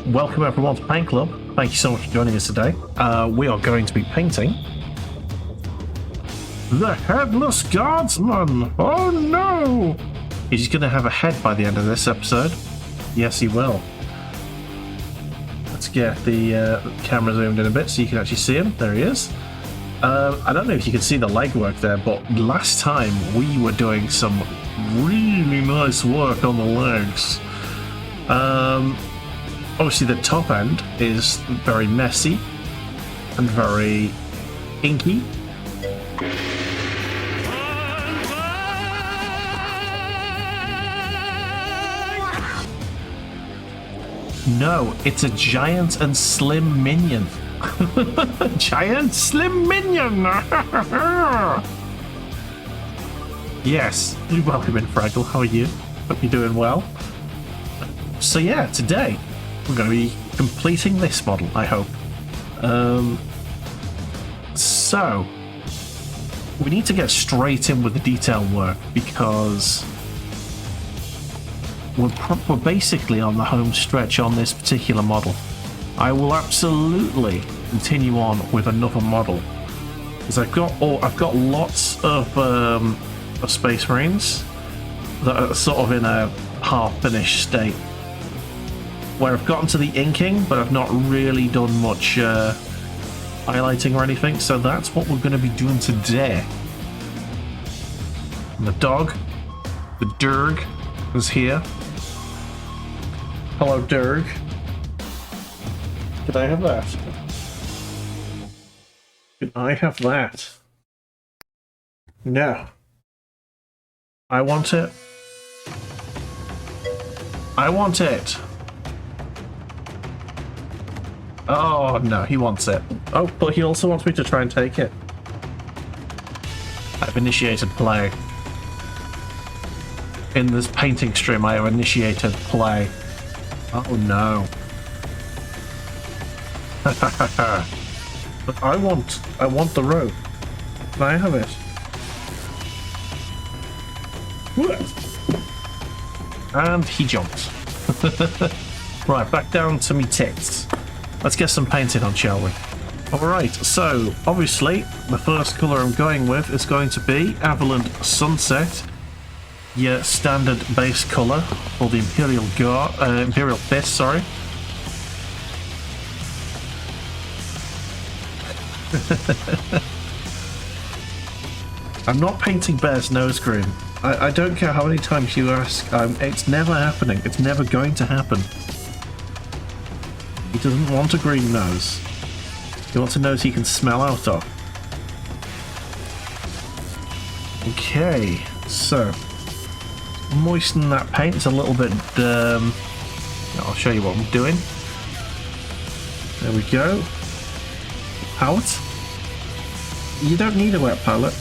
welcome everyone to Paint Club. Thank you so much for joining us today. We are going to be painting the Headless Guardsman. Oh no! He's going to have a head by the end of this episode. Yes, he will. Let's get the camera zoomed in a bit so you can actually see him. There he is. I don't know if you can see the legwork there, but last time we were doing some really nice work on the legs. Obviously the top end is very messy and very inky. No, it's a giant and slim minion. Giant slim minion. Yes, welcome in, Fraggle. How are you? Hope you're doing well. So yeah, today we're going to be completing this model, I hope. So we need to get straight in with the detail work because we're basically on the home stretch on this particular model. I will absolutely continue on with another model because I've got lots of Space Marines that are sort of in a half-finished state where I've gotten to the inking, but I've not really done much highlighting or anything. So that's what we're going to be doing today. And the dog, the Durg, is here. Hello, Durg. Can I have that? Can I have that? No. I want it. I want it. Oh, no, he wants it. Oh, but he also wants me to try and take it. I've initiated play. In this painting stream, I have initiated play. Oh, no. But I want the rope. Can I have it? And he jumped. Right, back down to me tits. Let's get some painting on, shall we? Alright, so obviously the first colour I'm going with is going to be Avalanche Sunset. Your standard base colour for the Imperial Fist, sorry. I'm not painting Bear's nose green. I don't care how many times you ask, it's never happening. It's never going to happen. He doesn't want a green nose. He wants a nose he can smell out of. Okay, so moisten that paint. It's a little bit. I'll show you what I'm doing. There we go. Palette. You don't need a wet palette.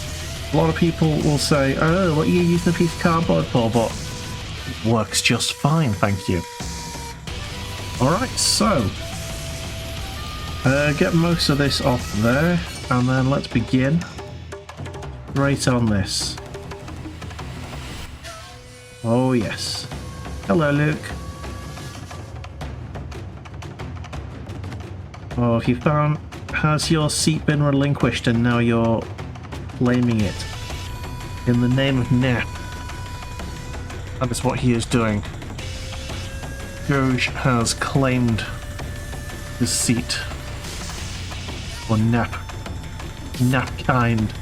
A lot of people will say, "Oh, what are you using a piece of cardboard for?" But it works just fine, thank you. Alright, so get most of this off there, and then let's begin right on this. Oh yes. Hello, Luke. Oh, have you found... Has your seat been relinquished and now you're claiming it? In the name of nap. That is what he is doing. Doge has claimed his seat. Or nap. Nap kind.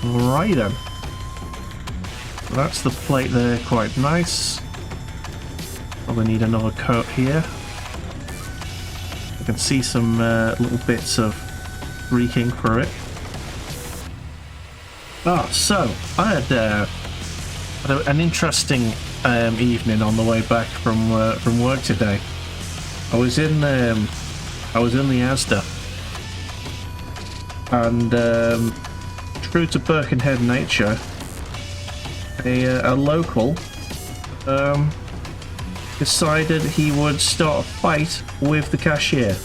Right then. That's the plate there, quite nice. Probably need another coat here. I can see some little bits of streaking through it. Ah, so I had an interesting evening on the way back from work today. I was in the Asda, and true to Birkenhead nature, a local decided he would start a fight with the cashier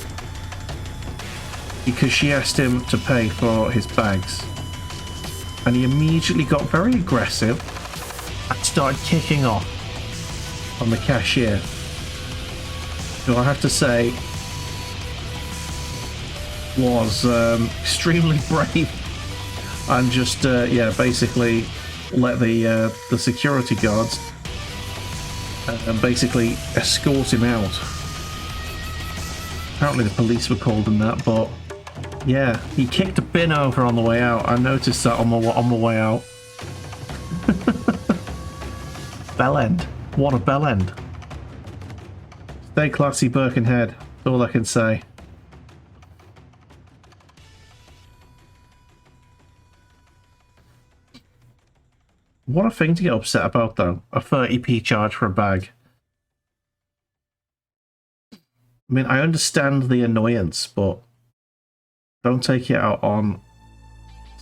because she asked him to pay for his bags, and he immediately got very aggressive and started kicking off. on the cashier, who I have to say was extremely brave and just yeah, basically let the security guards and basically escort him out. Apparently the police were called in that, but yeah, he kicked a bin over on the way out. I noticed that on the way out. Bell end. What a bell end. Stay classy, Birkenhead. That's all I can say. What a thing to get upset about, though. A 30p charge for a bag. I mean, I understand the annoyance, but don't take it out on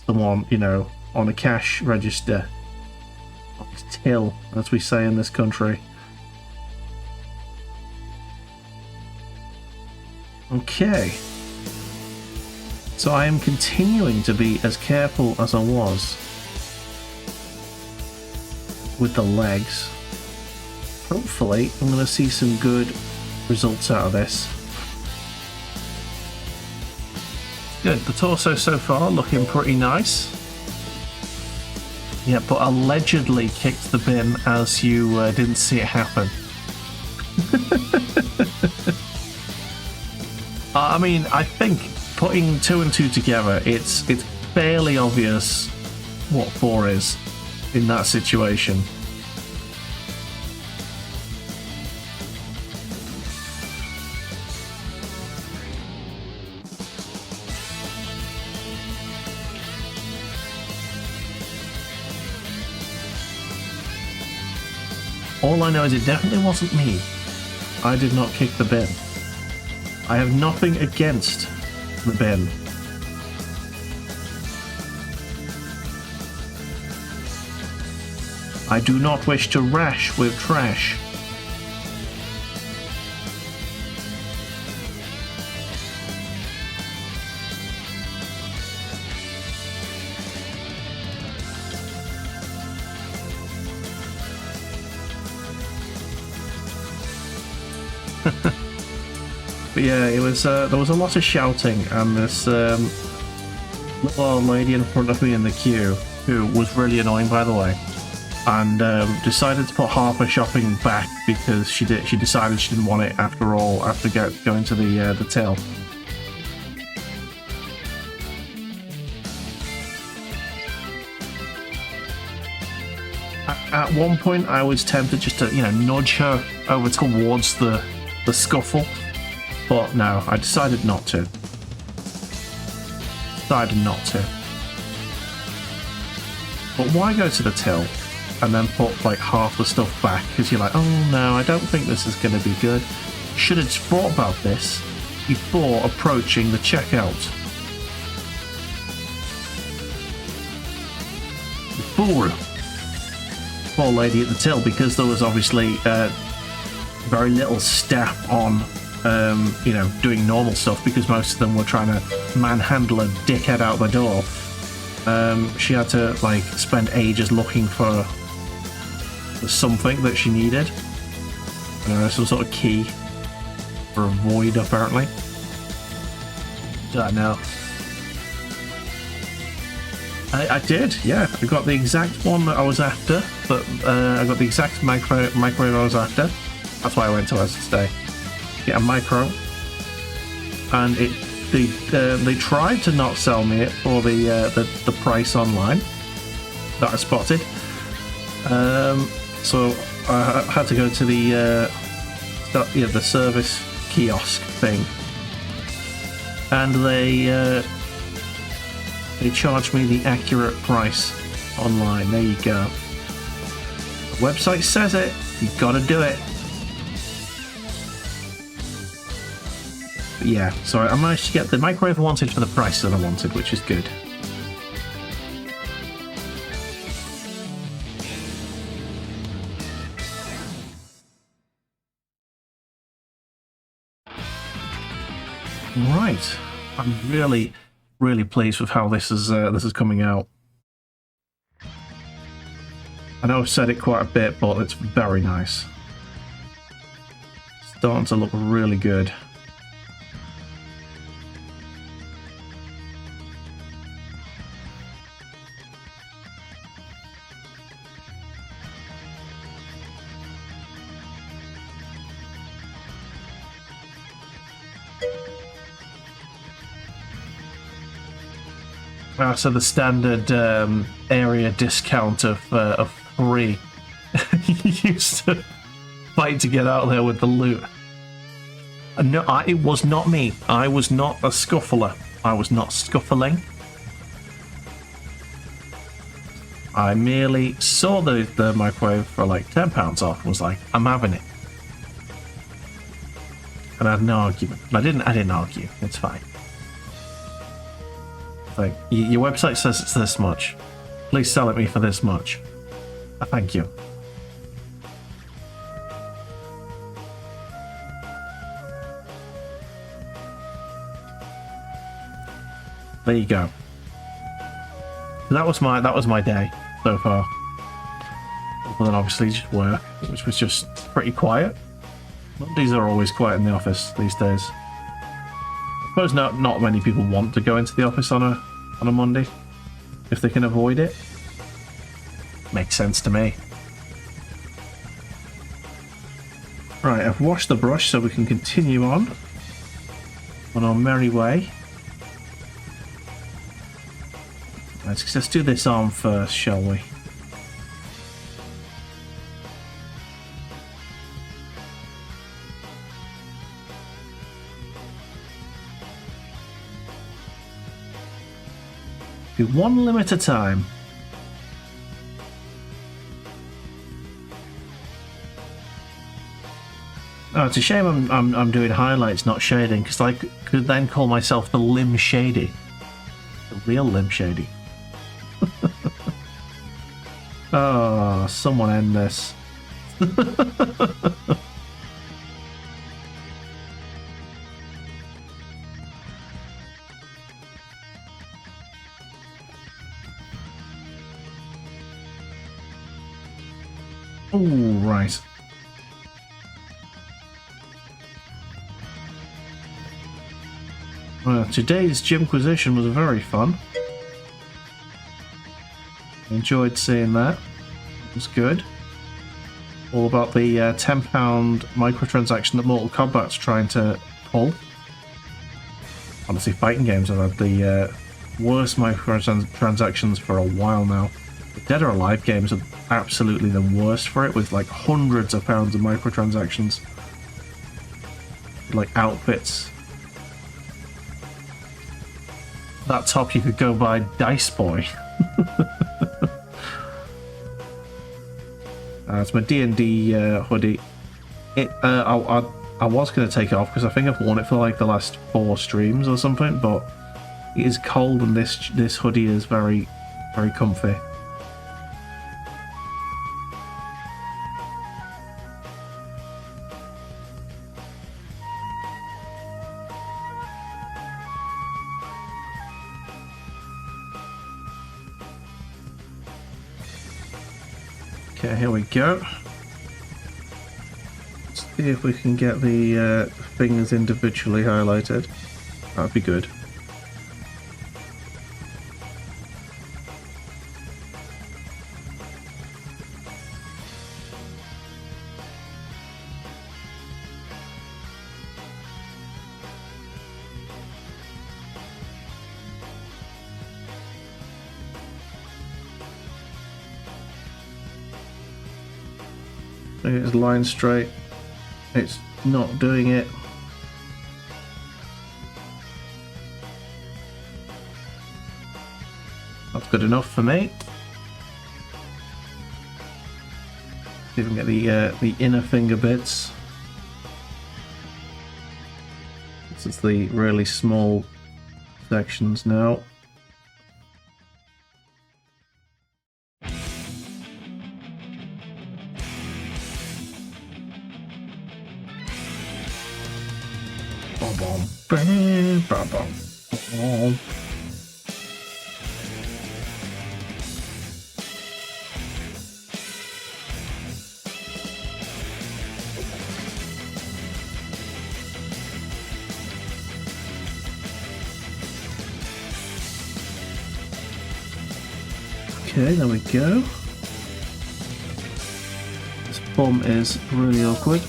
someone, you know, on a cash register. On his till, as we say in this country. Okay. So I am continuing to be as careful as I was with the legs. Hopefully I'm going to see some good results out of this. Good, the torso so far looking pretty nice. Yeah, but allegedly kicked the bin as you didn't see it happen. I mean, I think putting 2 and 2 together, it's fairly obvious what 4 is in that situation. All I know is it definitely wasn't me. I did not kick the bin. I have nothing against the bin. I do not wish to rash with trash. But yeah, it was there was a lot of shouting, and this little old lady in front of me in the queue, who was really annoying, by the way, and decided to put half her shopping back because she decided she didn't want it after all after going to the till. At one point, I was tempted just to, you know, nudge her over towards the scuffle, but no, I decided not to. But why go to the till and then put like half the stuff back? Because you're like, oh no, I don't think this is going to be good. Should have thought about this before approaching the checkout. Fool. Poor lady at the till, because there was obviously very little staff on, you know, doing normal stuff, because most of them were trying to manhandle a dickhead out the door. She had to like spend ages looking for something that she needed. Some sort of key for a void, apparently. Don't know. I did, yeah. I got the exact one that I was after, but I got the exact microwave I was after. That's why I went to us today. Get a micro, and they tried to not sell me it for the price online that I spotted. So I had to go to the service kiosk thing, and they charged me the accurate price online. There you go. The website says it. You've got to do it. But yeah, so I managed to get the microwave I wanted for the price that I wanted, which is good. Right. I'm really pleased with how this is coming out. I know I've said it quite a bit, but it's very nice. Starting to look really good. So the standard area discount of 3 used to fight to get out there with the loot. No, it was not me. I was not a scuffler. I was not scuffling. I merely saw the microwave for like £10 off and was like, I'm having it. And I had no argument. I didn't argue. It's fine. Like, your website says it's this much. Please sell it me for this much. Thank you. There you go. That was my day so far. Other than obviously just work, which was just pretty quiet. Mondays are always quiet in the office these days. I suppose not many people want to go into the office on a Monday if they can avoid it. Makes sense to me. Right, I've washed the brush so we can continue on our merry way. Let's do this arm first, shall we? Do one limb at a time. Oh, it's a shame I'm doing highlights, not shading, because I could then call myself the Limb Shady. The real Limb Shady. Oh, someone end this. Oh, right. Well, today's Gymquisition was very fun. Enjoyed seeing that. It was good. All about the £10 microtransaction that Mortal Kombat's trying to pull. Honestly, fighting games have had the worst microtransactions for a while now. The Dead or Alive games are absolutely the worst for it, with like hundreds of pounds of microtransactions. Like outfits. That top you could go buy Dice Boy. It's my D&D hoodie. I was going to take it off because I think I've worn it for like the last 4 streams or something, but it is cold and this hoodie is very, very comfy. Okay, here we go. Let's see if we can get the things individually highlighted. That'd be good. It's line straight. It's not doing it. That's good enough for me. See if we can get the inner finger bits. This is the really small sections now. Okay, there we go. This bomb is really awkward.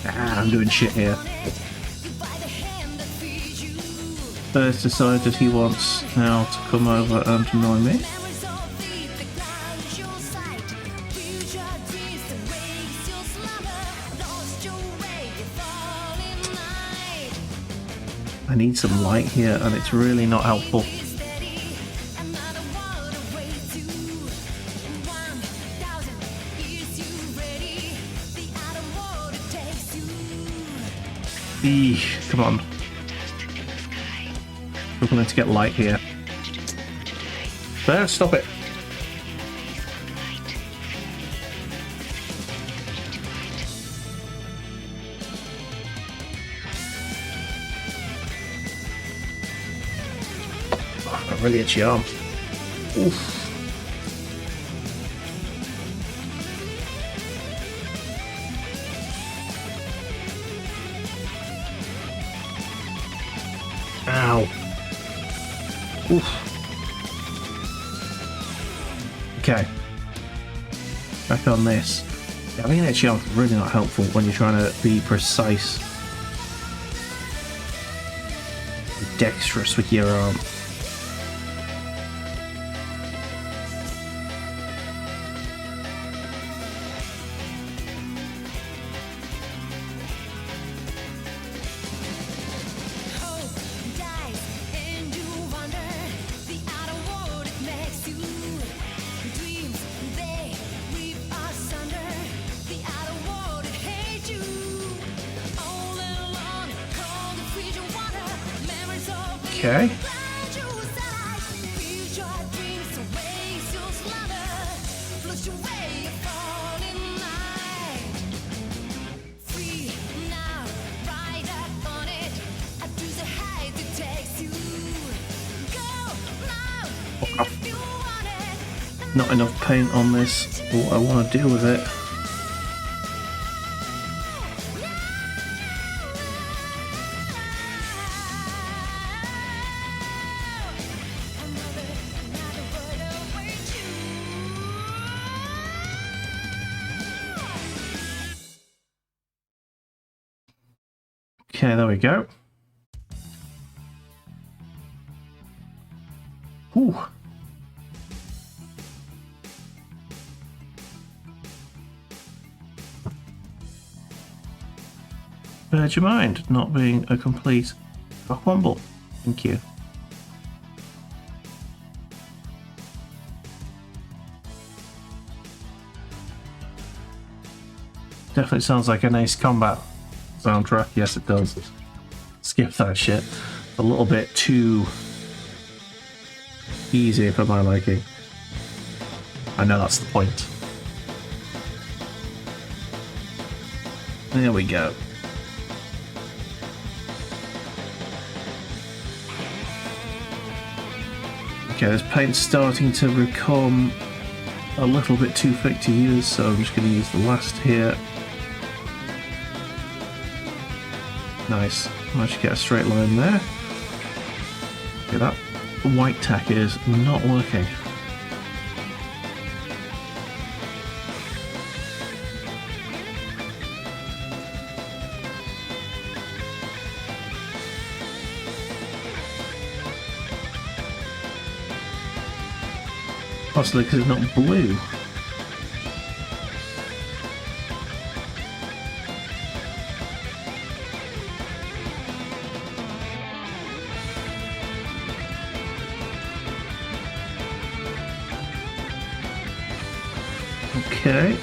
Ah, I'm doing shit here. First decided he wants now to come over and annoy me. I need some light here and it's really not helpful. Eesh, come on. We're going to get light here. There, stop it. Oh, really itchy arm. Oof. Ow. Oof. Okay. Back on this. Yeah, I mean, itchy arm is really not helpful when you're trying to be precise. Dexterous with your arm. Okay. Not enough paint on this for what I want to do with it. Okay, there we go. Whew. Bear your mind not being a complete cock-womble. Thank you. Definitely sounds like an Ace Combat soundtrack. Yes, it does. Skip that shit. A little bit too easy for my liking. I know that's the point. There we go. Okay, this paint's starting to become a little bit too thick to use, so I'm just going to use the last here. Nice. Managed to get a straight line there. Okay, that white tack is not working. Possibly because it's not blue. Okay.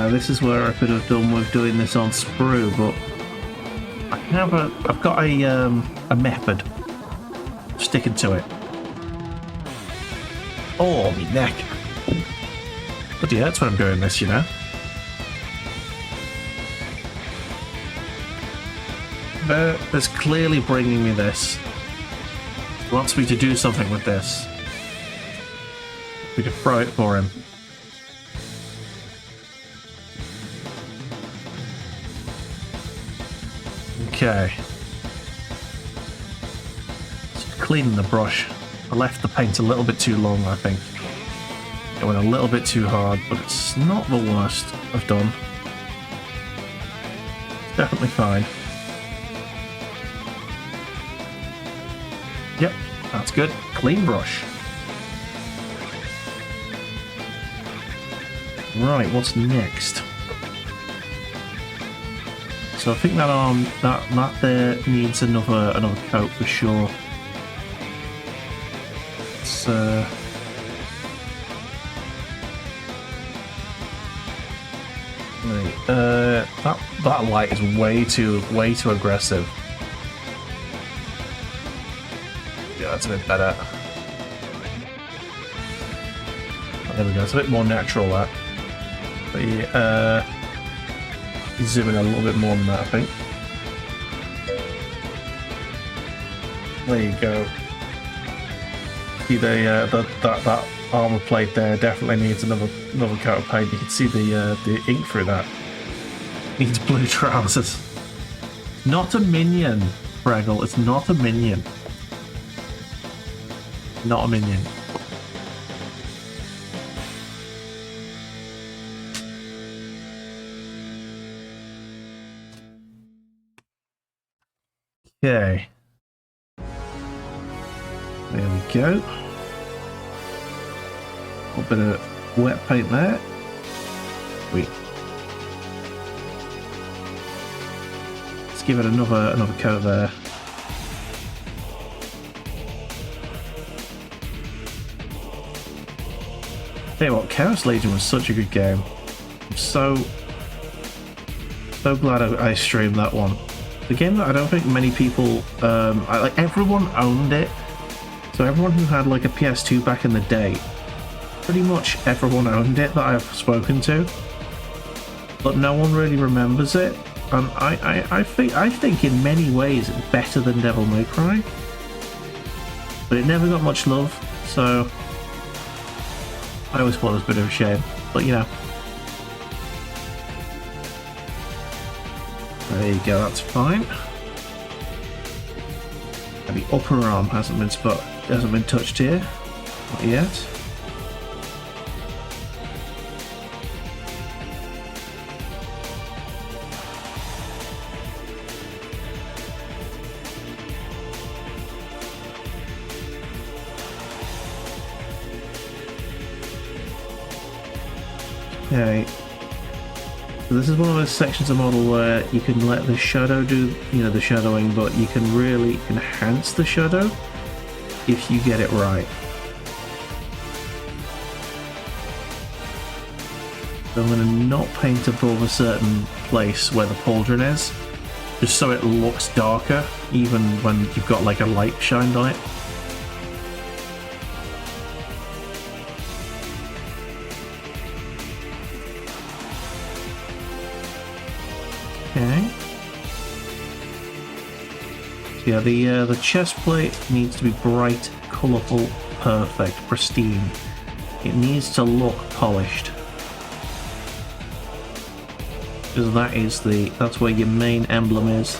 This is where I could have done with doing this on sprue, but I've got a method. Sticking to it. Oh, my neck. Bloody hurts when I'm doing this, you know. That's clearly bringing me this. He wants me to do something with this. We could throw it for him. Okay. Just cleaning the brush. I left the paint a little bit too long, I think. It went a little bit too hard, but it's not the worst I've done. It's definitely fine. Yep, that's good. Clean brush. Right, what's next? So I think that that there needs another coat for sure. It's that light is way too aggressive. Yeah, that's a bit better. There we go. It's a bit more natural, that. But yeah, zoom in a little bit more than that, I think. There you go. See that armor plate there definitely needs another coat of paint. You can see the ink through that. Needs blue trousers. Not a minion, Fraggle. It's not a minion. Not a minion. Okay. There we go. A bit of wet paint there. Sweet. Let's give it another coat there. Tell you what, Chaos Legion was such a good game. I'm so glad I streamed that one. The game that I don't think many people, like everyone owned it. So everyone who had like a PS2 back in the day, pretty much everyone owned it that I've spoken to. But no one really remembers it. And I think in many ways it's better than Devil May Cry. But it never got much love, so I always thought it was a bit of a shame. But you know. There you go, that's fine. And the upper arm hasn't been touched here. Not yet. Okay. So this is one of those sections of model where you can let the shadow do, the shadowing, but you can really enhance the shadow if you get it right. So I'm going to not paint above a certain place where the pauldron is, just so it looks darker, even when you've got like a light shined on it. Okay. So yeah, the chest plate needs to be bright, colourful, perfect, pristine. It needs to look polished. Because that's where your main emblem is.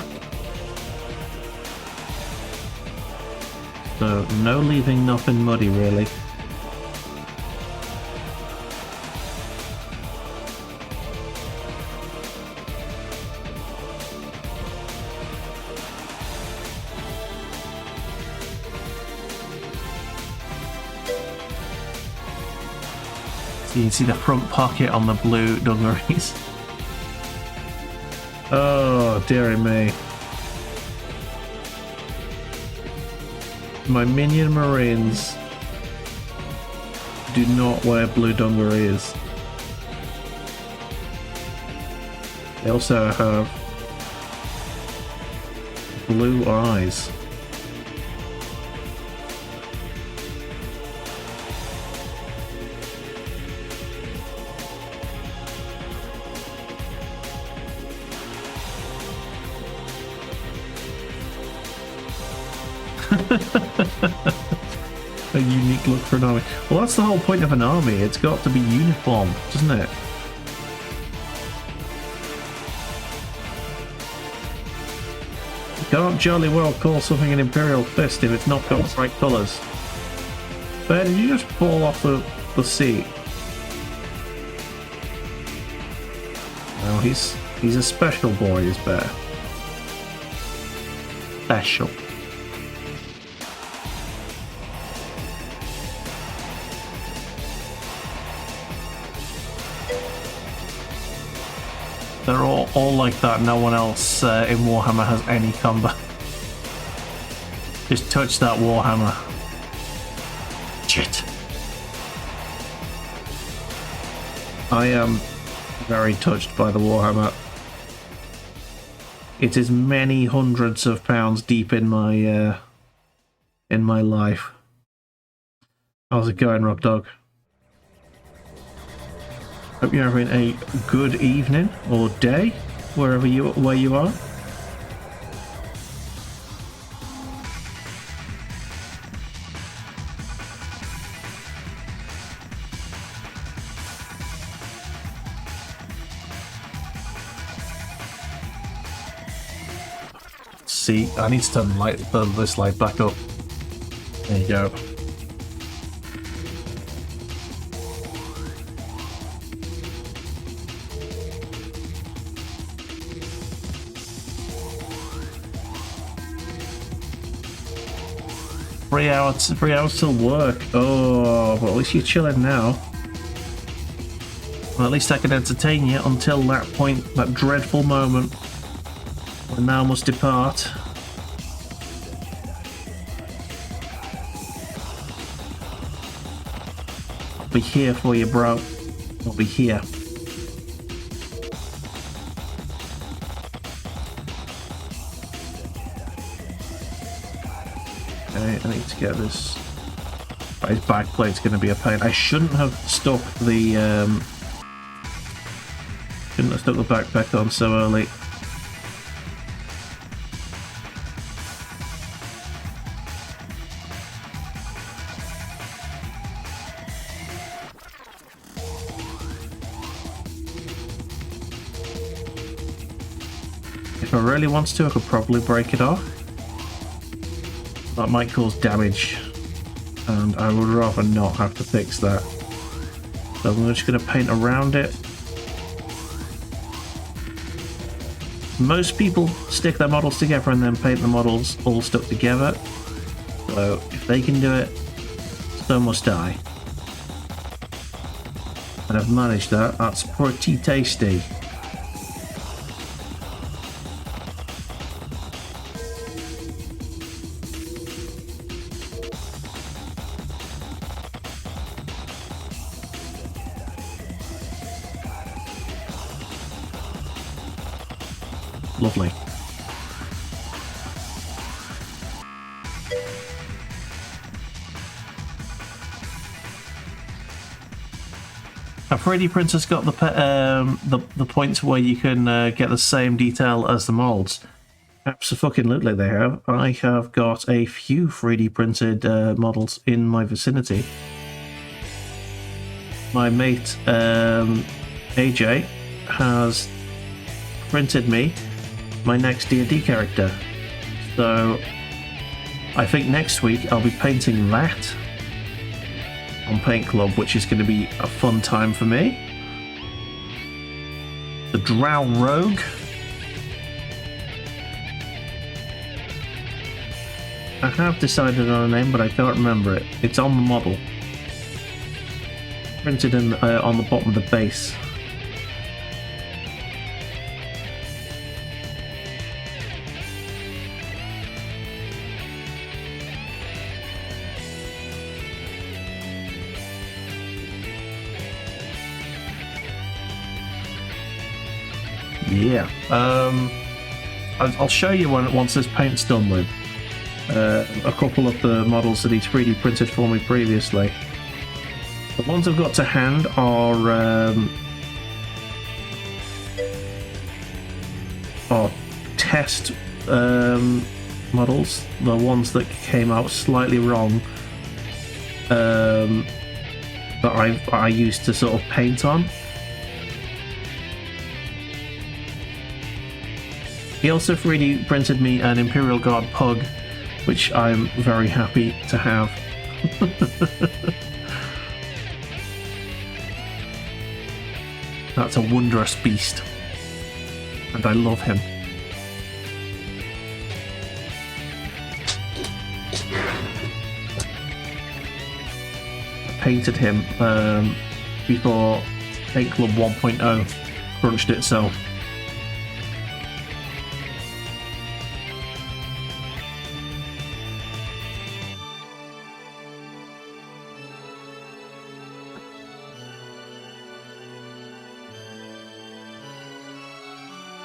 So no leaving nothing muddy really. You can see the front pocket on the blue dungarees. Oh, dearie me. My minion marines do not wear blue dungarees. They also have blue eyes. A unique look for an army. Well, that's the whole point of an army. It's got to be uniform, doesn't it? Can't jolly well call something an Imperial fist if it's not got bright colours. Bear, did you just fall off the seat? No, he's a special boy, is Bear. Special. They're all like that. No one else in Warhammer has any combat. Just touch that Warhammer. Shit. I am very touched by the Warhammer. It is many hundreds of pounds deep in my life. How's it going, Rock Dog? Hope you're having a good evening or day where you are. See, I need to turn this light back up. There you go. Three hours till work. Oh, but at least you're chilling now. Well, at least I can entertain you until that point, that dreadful moment when thou must depart. I'll be here for you, bro. I'll be here. I need to get this. His backplate's going to be a pain. I shouldn't have stuck the backpack on so early. If I really wanted to, I could probably break it off. That might cause damage, and I would rather not have to fix that. So I'm just going to paint around it. Most people stick their models together and then paint the models all stuck together. So if they can do it, so must I. And I've managed that. That's pretty tasty. Lovely. A 3D printer's got the points where you can get the same detail as the molds. Absolutely, they have. I have got a few 3D printed models in my vicinity. My mate AJ has printed me my next D&D character, so I think next week I'll be painting that on Paint Club, which is going to be a fun time for me. The Drow Rogue. I have decided on a name, but I can't remember it. It's on the model, printed in on the bottom of the base. Yeah, I'll show you once this paint's done with a couple of the models that he's 3D printed for me previously. The ones I've got to hand are test models, the ones that came out slightly wrong, that I used to sort of paint on. He also 3D printed me an Imperial Guard pug, which I'm very happy to have. That's a wondrous beast, and I love him. I painted him before Paint Club 1.0 crunched itself.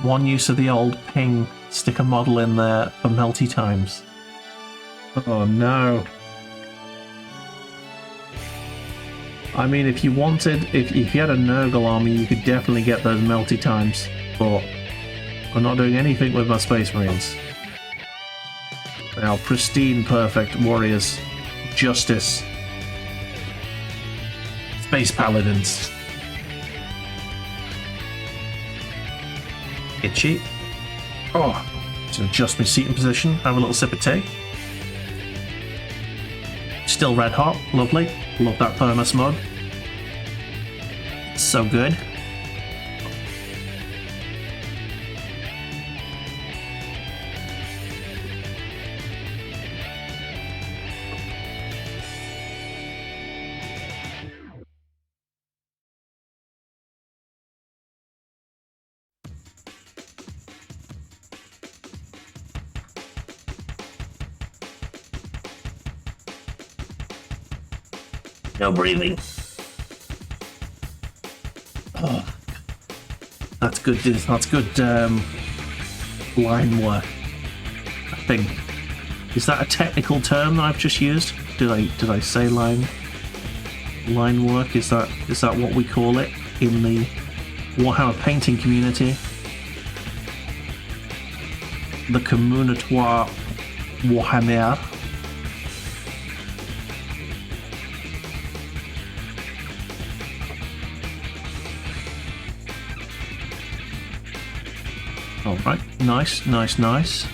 One use of the old ping, stick a model in there for melty times. Oh no. I mean, if you wanted, if you had a Nurgle army, you could definitely get those melty times, but I'm not doing anything with my Space Marines. They are pristine, perfect warriors. Justice. Space Paladins. Itchy. Oh, just adjust my seating position, have a little sip of tea. Still red hot, lovely. Love that thermos mug. So good. No breathing. Oh, that's good. That's good line work. I think. Is that a technical term that I've just used? Did I say line work? Is that what we call it in the Warhammer painting community? The Communatoire Warhammer. Alright, nice, nice, nice.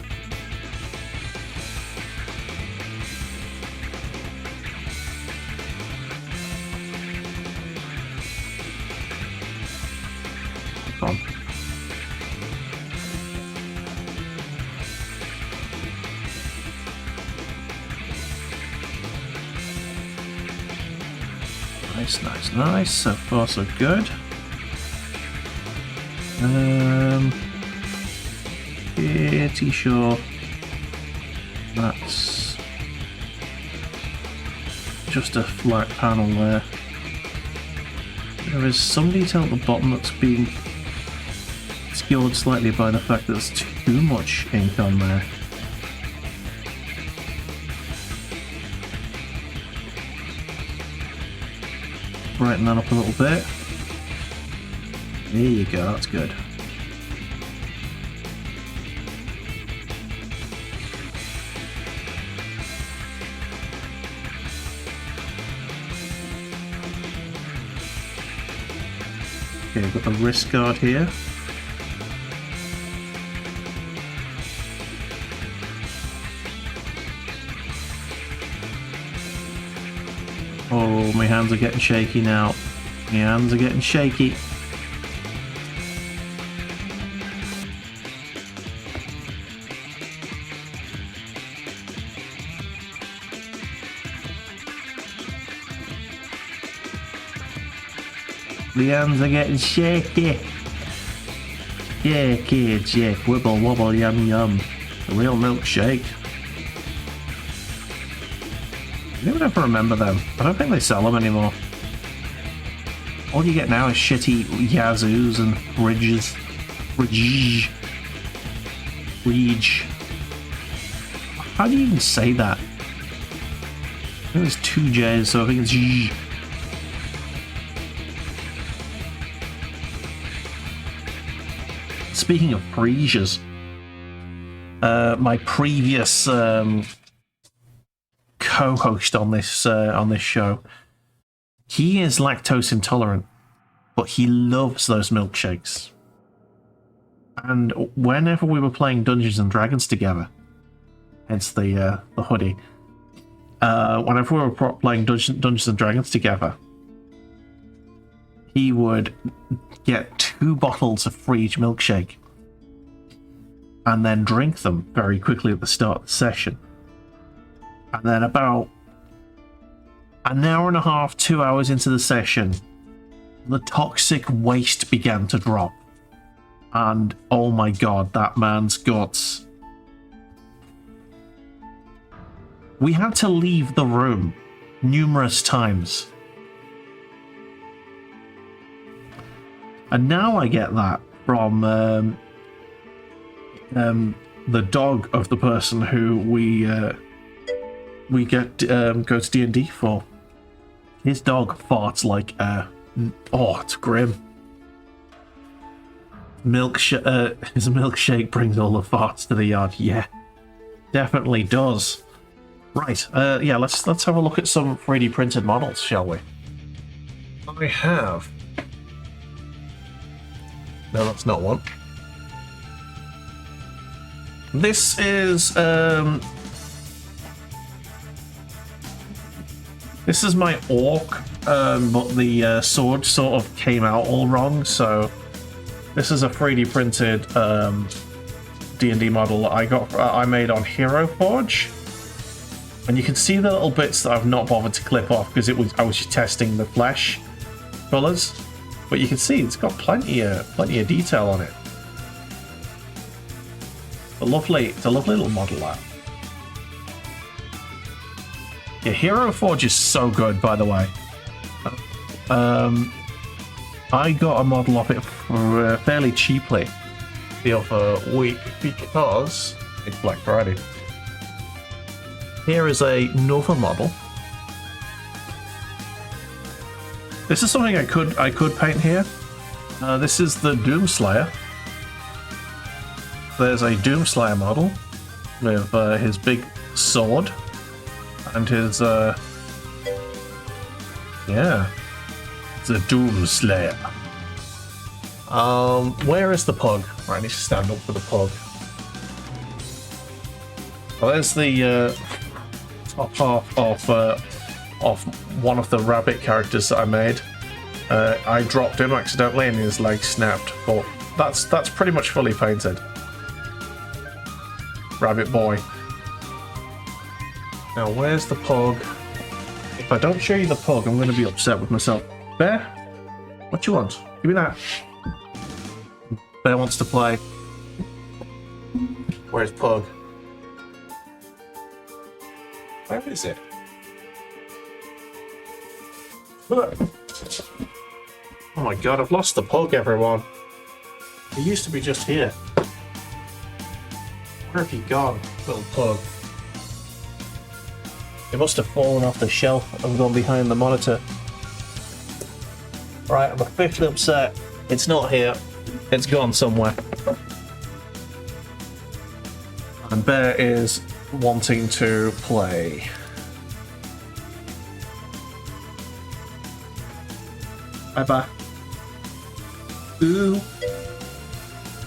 Come on. Nice, nice, nice. So far, so good. Pretty sure that's just a flat panel there. There is some detail at the bottom that's being obscured slightly by the fact that there's too much ink on there. Brighten that up a little bit. There you go, that's good. Okay, we've got the wrist guard here. Oh, my hands are getting shaky now. My hands are getting shaky. The hands are getting shaky. Yeah, kids, yeah. Wibble, wobble, yum, yum. A real milkshake. I never ever remember them. I don't think they sell them anymore. All you get now is shitty Yazoos and Ridges. Ridge. How do you even say that? I think there's two J's, so I think it's J. Speaking of Parisias, my previous co-host on this show, he is lactose intolerant, but he loves those milkshakes. And whenever we were playing Dungeons and Dragons together, hence the hoodie, whenever we were playing Dungeons and Dragons together, he would get 2 bottles of free milkshake and then drink them very quickly at the start of the session. And then about an hour and a half, 2 hours into the session, the toxic waste began to drop. And oh my god, that man's guts. We had to leave the room numerous times. And now I get that from the dog of the person who we go to D&D for. His dog farts like oh, it's grim. His milkshake brings all the farts to the yard. Yeah, definitely does. Right. Yeah. Let's have a look at some 3D printed models, shall we? I have. No, that's not one. This is my orc, but the sword sort of came out all wrong. So this is a 3D printed D&D model that I made on Hero Forge, and you can see the little bits that I've not bothered to clip off because I was just testing the flesh colors. But you can see it's got plenty of detail on it. It's a lovely little model that. Yeah, Hero Forge is so good, by the way. I got a model of it for fairly cheaply the other week because it's Black Friday. Here is another model. This is something I could paint here. This is the Doomslayer. There's a Doomslayer model with his big sword and his yeah, it's a Doomslayer. Where is the pug? Right, I need to stand up for the pug. Well, there's the top half of one of the rabbit characters that I made. I dropped him accidentally and his leg snapped, but that's pretty much fully painted. Rabbit boy. Now where's the pug? If I don't show you the pug, I'm going to be upset with myself. Bear? What you want? Give me that. Bear wants to play. Where's pug? Where is it? Oh my god, I've lost the pug, everyone. He used to be just here. Where have you gone, little pug? It must have fallen off the shelf and gone behind the monitor. Right, I'm officially upset. It's not here. It's gone somewhere. And Bear is wanting to play. Bye-bye. Ooh.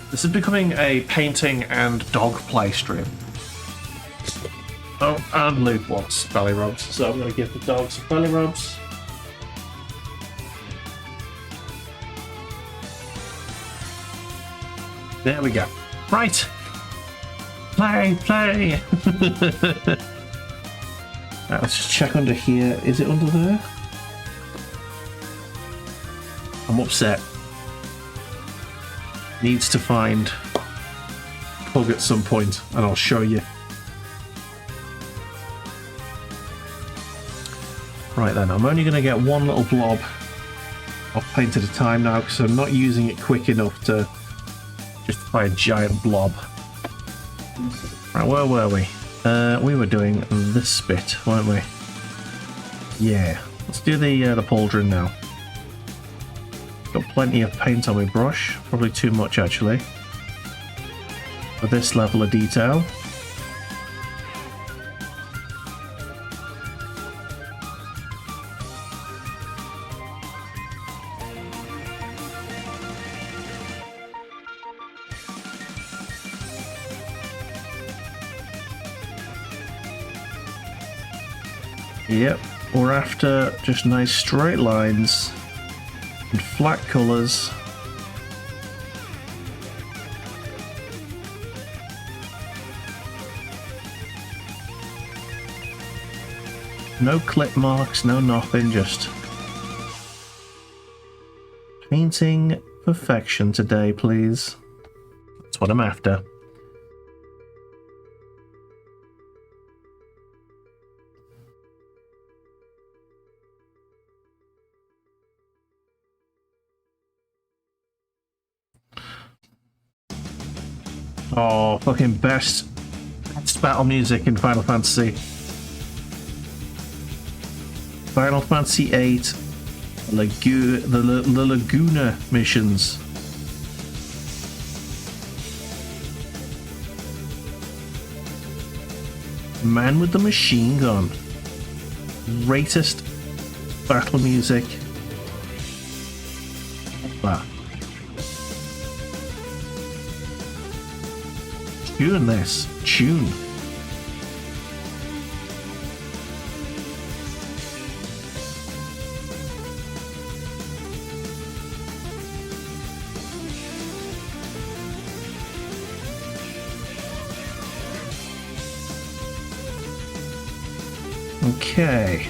This is becoming a painting and dog play stream. Oh, and Luke wants belly rubs, so I'm going to give the dog some belly rubs. There we go. Right. Play. Right, let's just check under here. Is it under there? I'm upset. Needs to find Pug at some point, and I'll show you. Right then, I'm only going to get one little blob of paint at a time now because I'm not using it quick enough to justify a giant blob. Right, where were we? We were doing this bit, weren't we? Yeah, let's do the pauldron now. Got plenty of paint on my brush, probably too much actually, for this level of detail. Yep, we're after just nice straight lines and flat colours. No clip marks, no nothing, just painting perfection today, please. That's what I'm after. Oh, fucking best battle music in Final Fantasy. Final Fantasy VIII, the Laguna missions. Man with the machine gun. Greatest battle music ever. Tune this. Tune. Okay.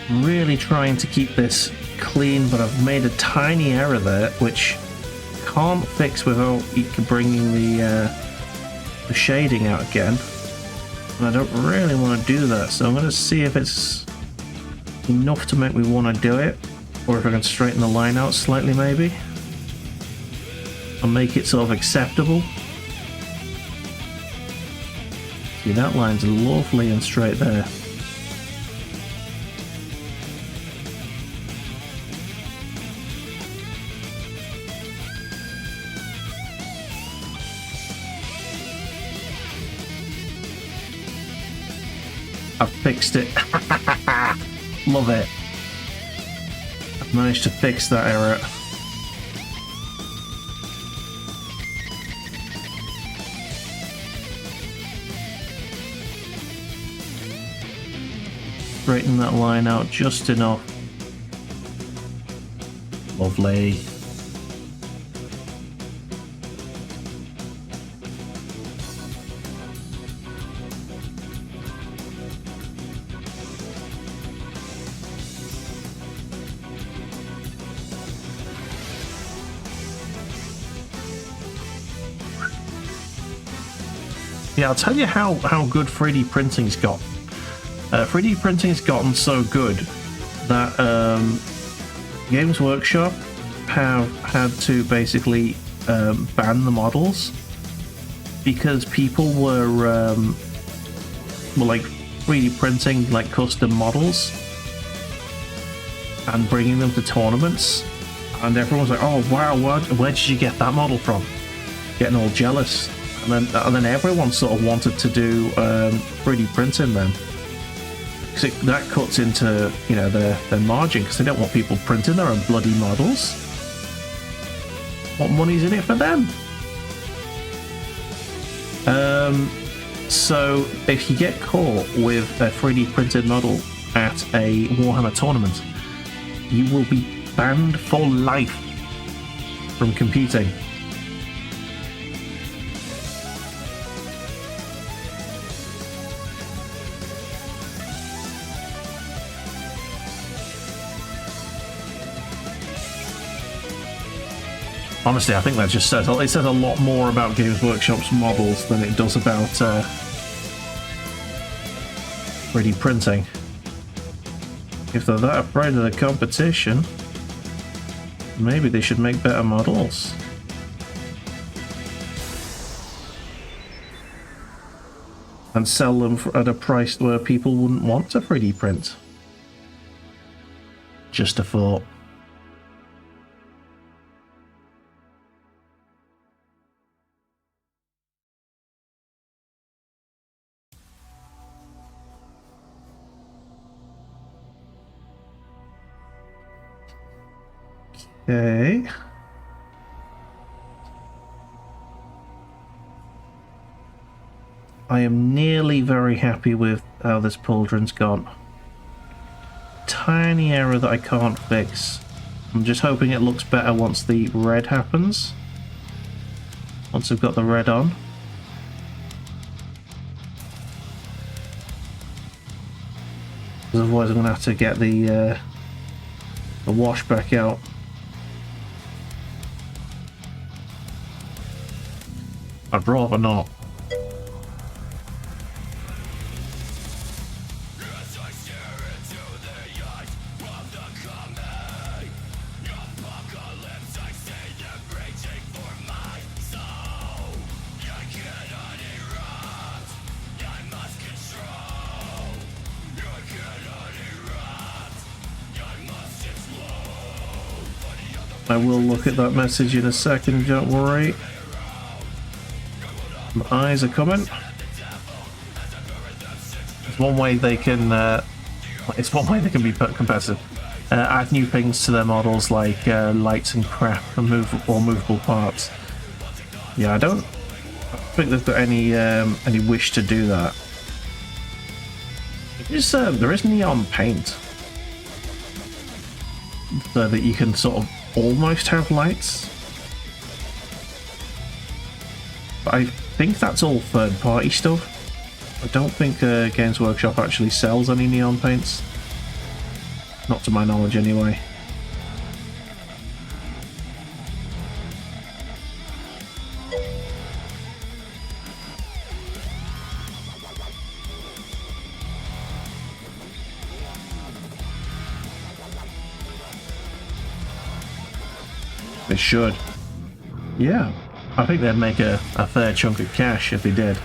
Really trying to keep this clean, but I've made a tiny error there, which can't fix without bringing the shading out again. And I don't really want to do that, so I'm going to see if it's enough to make me want to do it, or if I can straighten the line out slightly maybe and make it sort of acceptable. See, that line's lovely and straight there. I've fixed it. Love it. I've managed to fix that error. Straighten that line out just enough. Lovely. Yeah, I'll tell you how good 3D printing's got. 3D printing's gotten so good that Games Workshop have had to basically ban the models because people were like 3D printing like custom models and bringing them to tournaments, and everyone was like, "Oh wow, where did you get that model from?" Getting all jealous. And then everyone sort of wanted to do 3D printing then, because that cuts into, you know, their margin, because they don't want people printing their own bloody models. What money's in it for them? So if you get caught with a 3D printed model at a Warhammer tournament, you will be banned for life from competing. Honestly, I think that just says a lot more about Games Workshop's models than it does about 3D printing. If they're that afraid of the competition, maybe they should make better models. And sell them at a price where people wouldn't want to 3D print. Just a thought. Okay. I am nearly very happy with how this pauldron's gone. Tiny error that I can't fix. I'm just hoping it looks better once the red happens. Once I've got the red on. Otherwise I'm going to have to get the wash back out. I'd rather not. I will look at that message in a second, don't worry. My eyes are coming. It's one way they can be competitive. Add new things to their models like lights and crap and movable parts. Yeah, I don't think they've got any wish to do that. There is neon paint, so that you can sort of almost have lights. But I think that's all third-party stuff. I don't think Games Workshop actually sells any neon paints. Not to my knowledge, anyway. They should. Yeah. I think they'd make a fair chunk of cash if they did.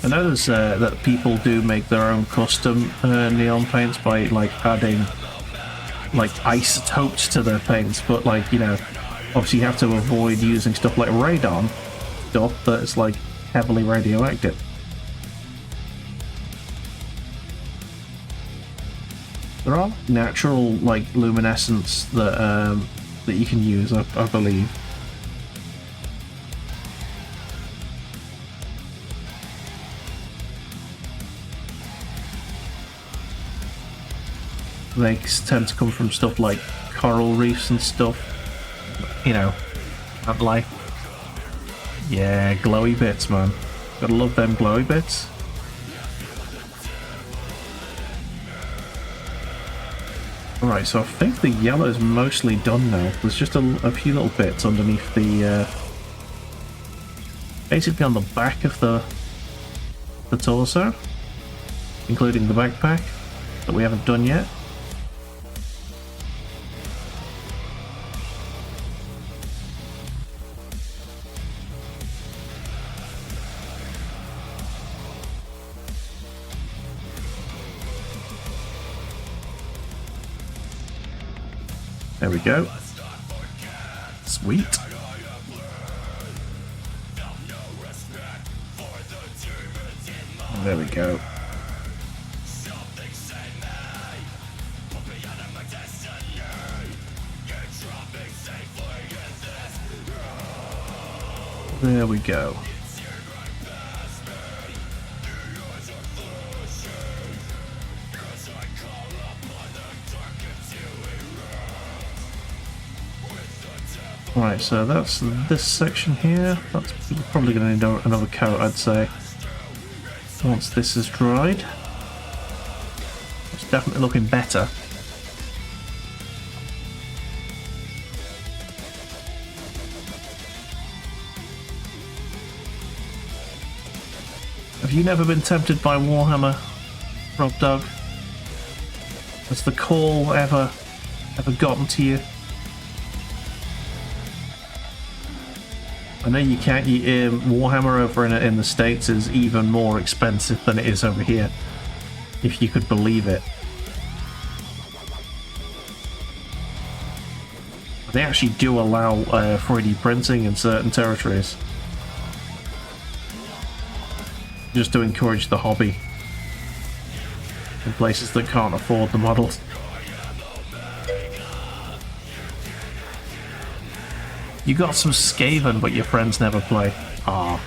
I know there's that people do make their own custom neon paints by like adding like isotopes to their paints, but like, you know, obviously you have to avoid using stuff like radon stuff that's like heavily radioactive. There are natural like luminescence that that you can use, I believe. They tend to come from stuff like coral reefs and stuff, you know, and like, yeah, glowy bits, man. Gotta love them glowy bits. Alright, so I think the yellow is mostly done now. There's just a few little bits underneath the, basically on the back of the torso, including the backpack, that we haven't done yet. There we go. Sweet. There we go. There we go. Right, so that's this section here. That's probably going to need another coat, I'd say. Once this is dried. It's definitely looking better. Have you never been tempted by Warhammer, Rob Dog? Has the call ever gotten to you? I know you can't. Warhammer over in the States is even more expensive than it is over here, if you could believe it. They actually do allow 3D printing in certain territories, just to encourage the hobby. in places that can't afford the models. You got some Skaven, but your friends never play. Ah,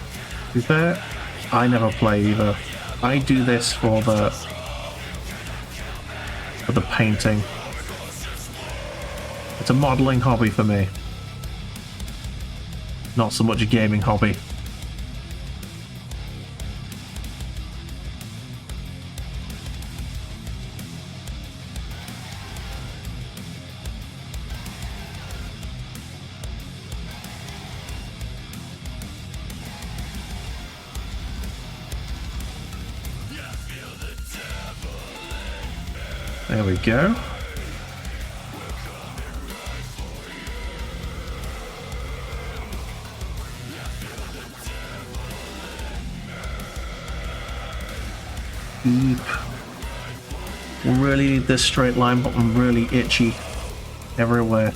to be fair, I never play either. I do this for the painting. It's a modelling hobby for me, not so much a gaming hobby. There we go. Deep. Really need this straight line, but I'm really itchy everywhere.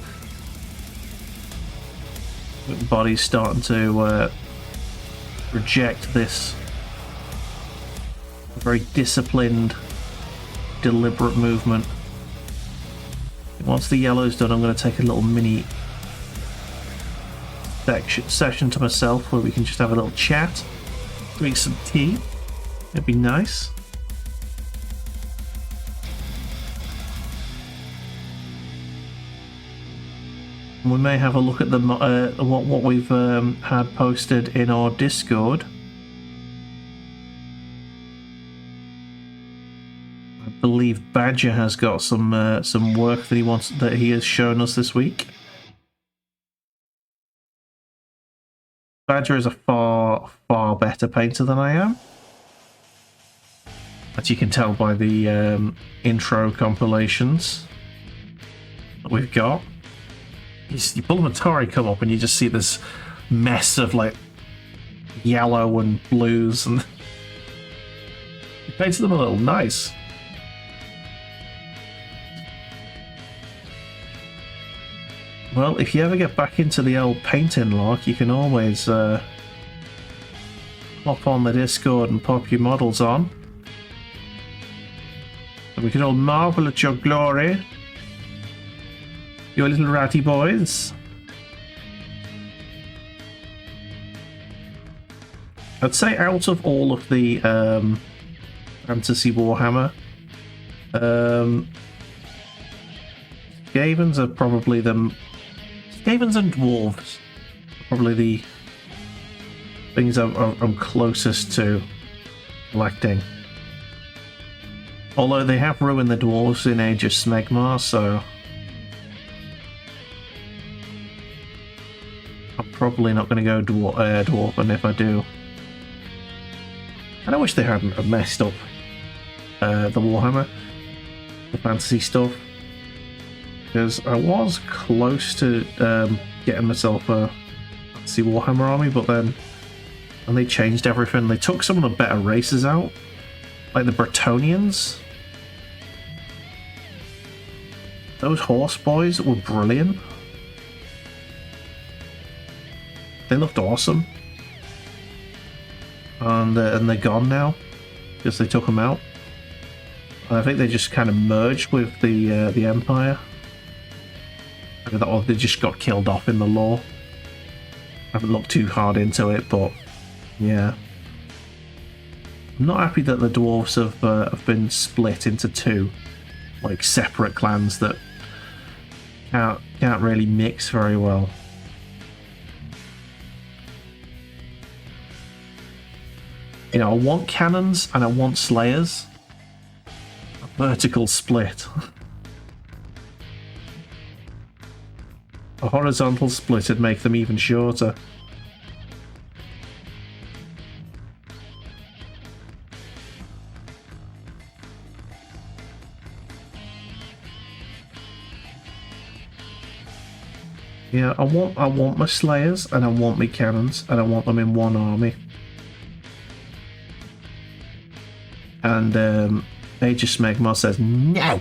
The body's starting to reject this very disciplined, deliberate movement. Once the yellow's done, I'm going to take a little mini session to myself where we can just have a little chat, drink some tea. It'd be nice. We may have a look at the what we've had posted in our Discord. I believe Badger has got some work that he has shown us this week. Badger is a far better painter than I am, as you can tell by the intro compilations that we've got. You pull Matari come up and you just see this mess of like yellow and blues, and he painted them a little nice. Well, if you ever get back into the old painting lark, you can always hop on the Discord and pop your models on, and we can all marvel at your glory. Your little ratty boys. I'd say out of all of the Fantasy Warhammer, Skavens are probably Skavens and Dwarves are probably the things I'm closest to collecting. Although they have ruined the Dwarves in Age of Smegmar, so I'm probably not going to go Dwarven if I do. And I wish they hadn't messed up the Warhammer, the fantasy stuff, because I was close to getting myself a fantasy Warhammer army, but then when they changed everything, they took some of the better races out, like the Bretonnians. Those horse boys were brilliant. They looked awesome, and they're gone now because they took them out. And I think they just kind of merged with the Empire, or they just got killed off in the lore. I haven't looked too hard into it, but yeah, I'm not happy that the dwarves have been split into two, like separate clans that can't really mix very well. You know, I want cannons and I want slayers. A vertical split. A horizontal split would make them even shorter. Yeah, I want my slayers and I want my cannons and I want them in one army. And Age of Smegmar says no.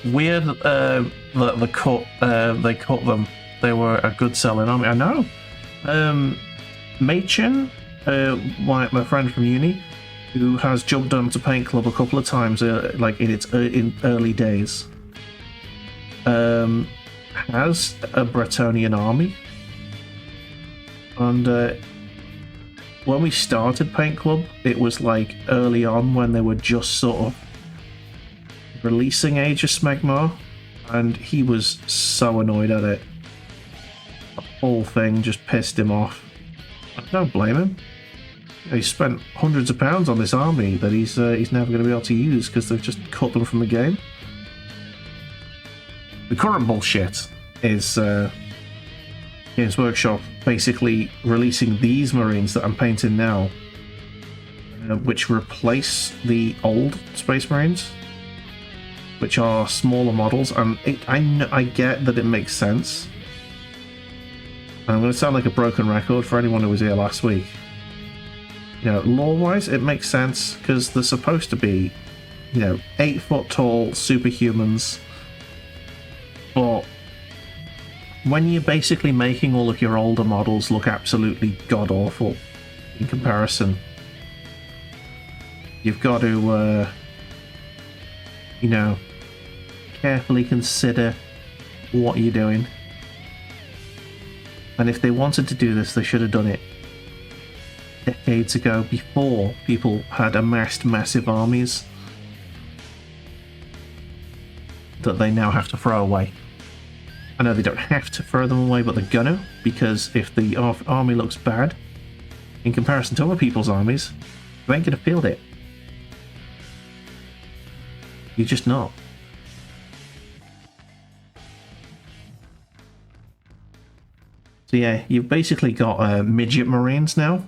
Weird that they cut them. They were a good selling army. I know. Machin, my friend from uni, who has jumped onto Paint Club a couple of times, like in its in early days, has a Bretonnian army. And when we started Paint Club, it was like early on when they were just sort of releasing Age of Smegmar, and he was so annoyed at it. The whole thing just pissed him off. I don't blame him. He spent hundreds of pounds on this army that he's never going to be able to use because they've just cut them from the game. The current bullshit is Games Workshop basically releasing these Marines that I'm painting now, which replace the old Space Marines, which are smaller models, and I get that it makes sense. I'm going to sound like a broken record for anyone who was here last week. You know, lore-wise, it makes sense because they're supposed to be, 8-foot tall superhumans. But when you're basically making all of your older models look absolutely god-awful in comparison, you've got to, carefully consider what you're doing. And if they wanted to do this, they should have done it decades ago, before people had amassed massive armies that they now have to throw away. I know they don't have to throw them away, but they're gonna, because if the army looks bad in comparison to other people's armies, you ain't gonna field it. You're just not. So yeah, you've basically got midget Marines now.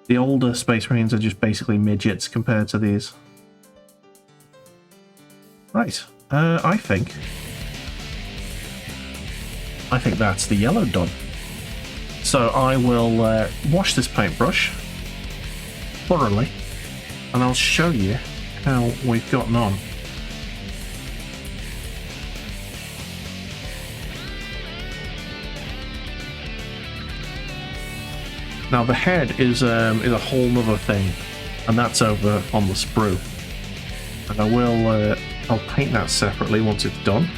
The older Space Marines are just basically midgets compared to these. Right, I think that's the yellow done. So I will wash this paintbrush thoroughly, and I'll show you how we've gotten on. Now the head is a whole nother thing, and that's over on the sprue. And I will I'll paint that separately once it's done.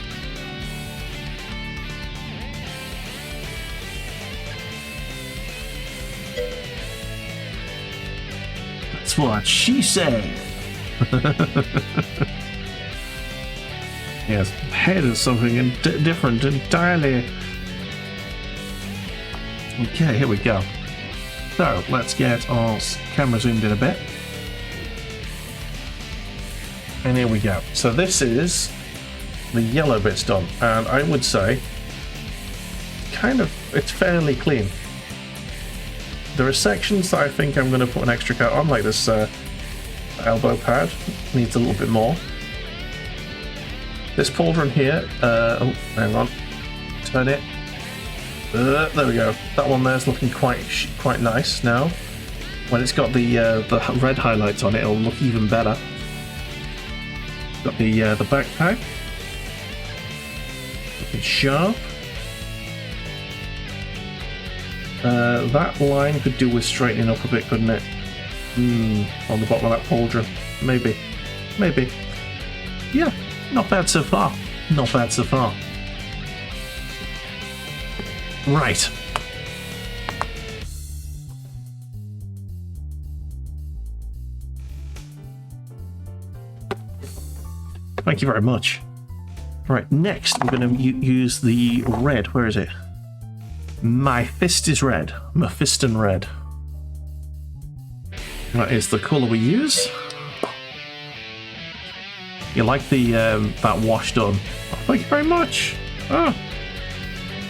That's what she said. Yes, head is something different entirely. Okay, here we go. So let's get our camera zoomed in a bit. And here we go. So this is the yellow bit's done, and I would say it's fairly clean. There are sections that I think I'm going to put an extra coat on, like this elbow pad needs a little bit more. This pauldron here, oh, hang on, turn it. There we go. That one there's looking quite nice now. When it's got the red highlights on it, it'll look even better. Got the backpack. Looking sharp. That line could do with straightening up a bit, couldn't it? On the bottom of that pauldron. Maybe. Yeah, not bad so far. Not bad so far. Right. Thank you very much. Right, next we're going to use the red. Where is it? My fist is red. Mephiston red. That is the colour we use. You like the that wash done? Oh, thank you very much. Oh.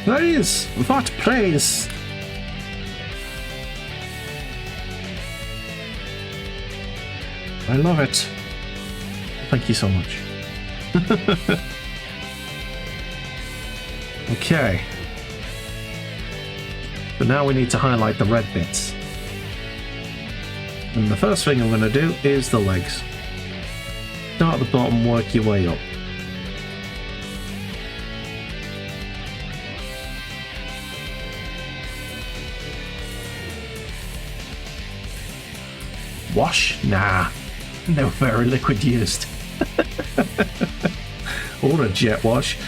Praise! What praise! I love it. Thank you so much. Okay. But now we need to highlight the red bits. And the first thing I'm going to do is the legs. Start at the bottom, work your way up. wash? Nah, no very liquid used. Or a jet wash.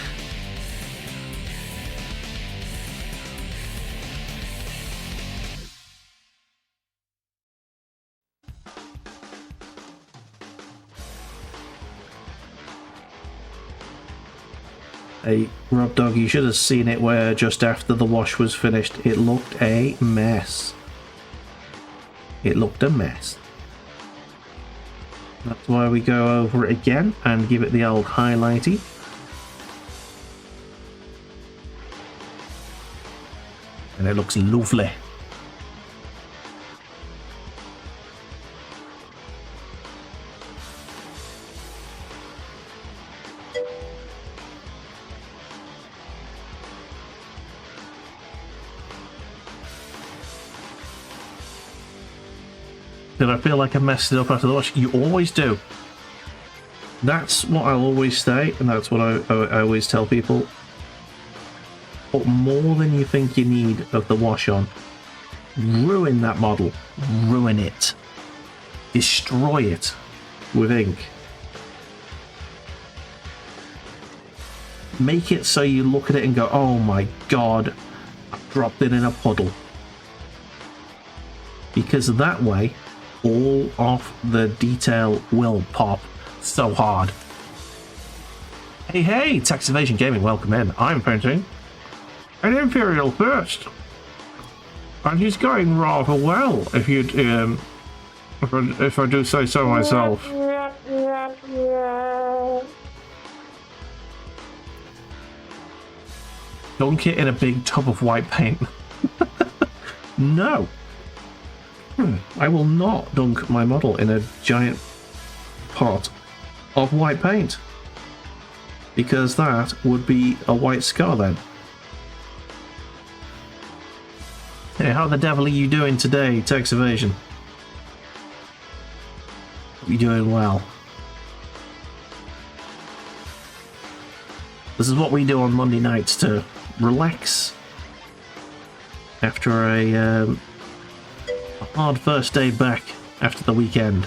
Hey, Rob Dog, you should have seen it where just after the wash was finished, it looked a mess. It looked a mess. That's why we go over it again and give it the old highlighty. And it looks lovely. Did I feel like I messed it up after the wash? You always do. That's what I'll always say, and that's what I always tell people. Put more than you think you need of the wash on. Ruin that model. Ruin it. Destroy it with ink. Make it so you look at it and go, oh my god, I've dropped it in a puddle. Because that way, all of the detail will pop so hard. Hey, Tax Evasion Gaming, welcome in. I'm painting an Imperial first, and he's going rather well, if you if I do say so myself. Dunk it in a big tub of white paint. No. I will not dunk my model in a giant pot of white paint, because that would be a white scar then. Hey, how the devil are you doing today, Tax Evasion? You're doing well. This is what we do on Monday nights to relax after a hard first day back after the weekend.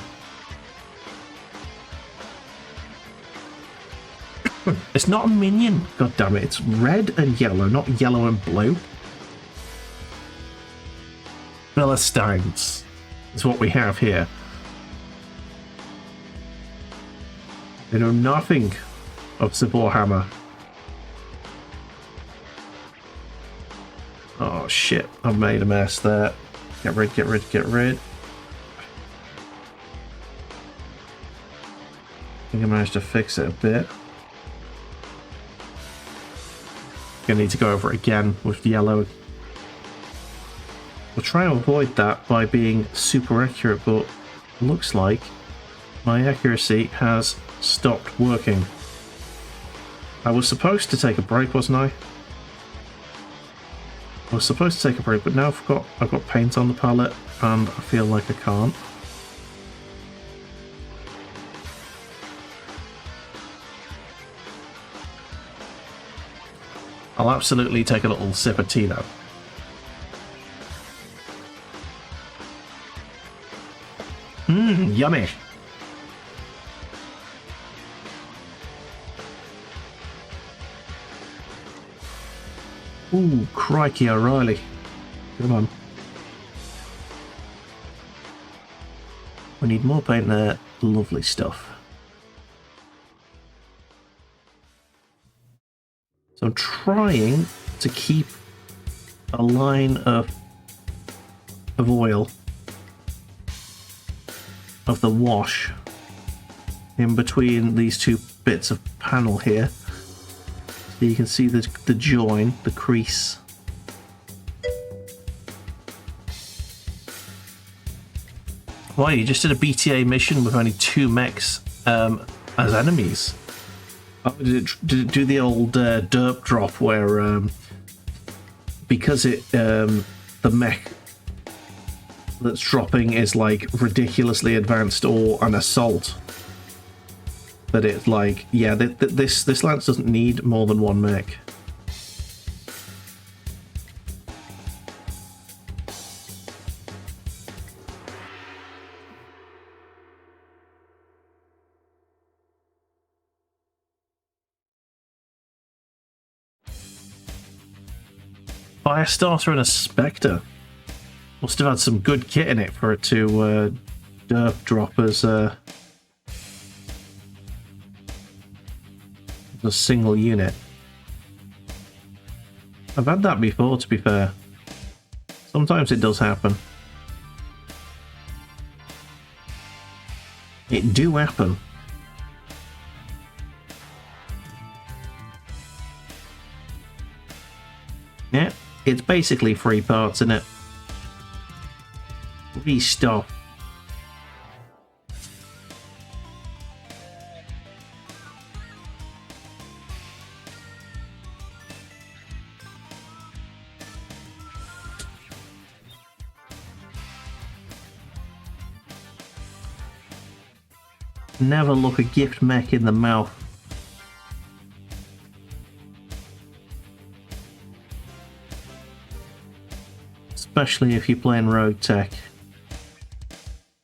It's not a minion, god damn it. It's red and yellow, not yellow and blue. Philistines is what we have here. They know nothing of Warhammer. Oh shit, I've made a mess there. Get rid. I think I managed to fix it a bit. Gonna need to go over it again with yellow. We'll try and avoid that by being super accurate, but it looks like my accuracy has stopped working. I was supposed to take a break, wasn't I? I was supposed to take a break, but now I've got paint on the palette and I feel like I can't. I'll absolutely take a little sip of tea though. Yummy. Ooh, crikey, O'Reilly. Come on. We need more paint there. Lovely stuff. So I'm trying to keep a line of oil of the wash in between these two bits of panel here. So you can see the join, the crease. Wow, you just did a BTA mission with only 2 mechs as enemies. Oh, did it do the old derp drop where because the mech that's dropping is like ridiculously advanced or an assault, that it's like, yeah, this lance doesn't need more than 1 mech. Firestarter and a Spectre. Must have had some good kit in it for it to derp drop as a single unit. I've had that before, to be fair. Sometimes it does happen. It do happen. Yeah, it's basically free parts, isn't it? Free stuff. Never look a gift mech in the mouth. Especially if you're playing rogue tech.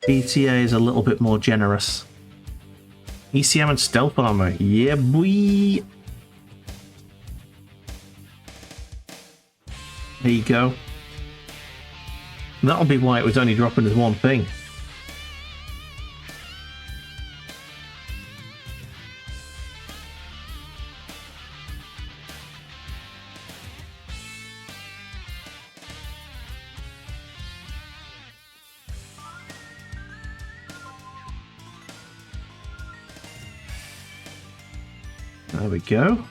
BTA is a little bit more generous. ECM and stealth armor, yeah boy! There you go. That'll be why it was only dropping as one thing. There we go.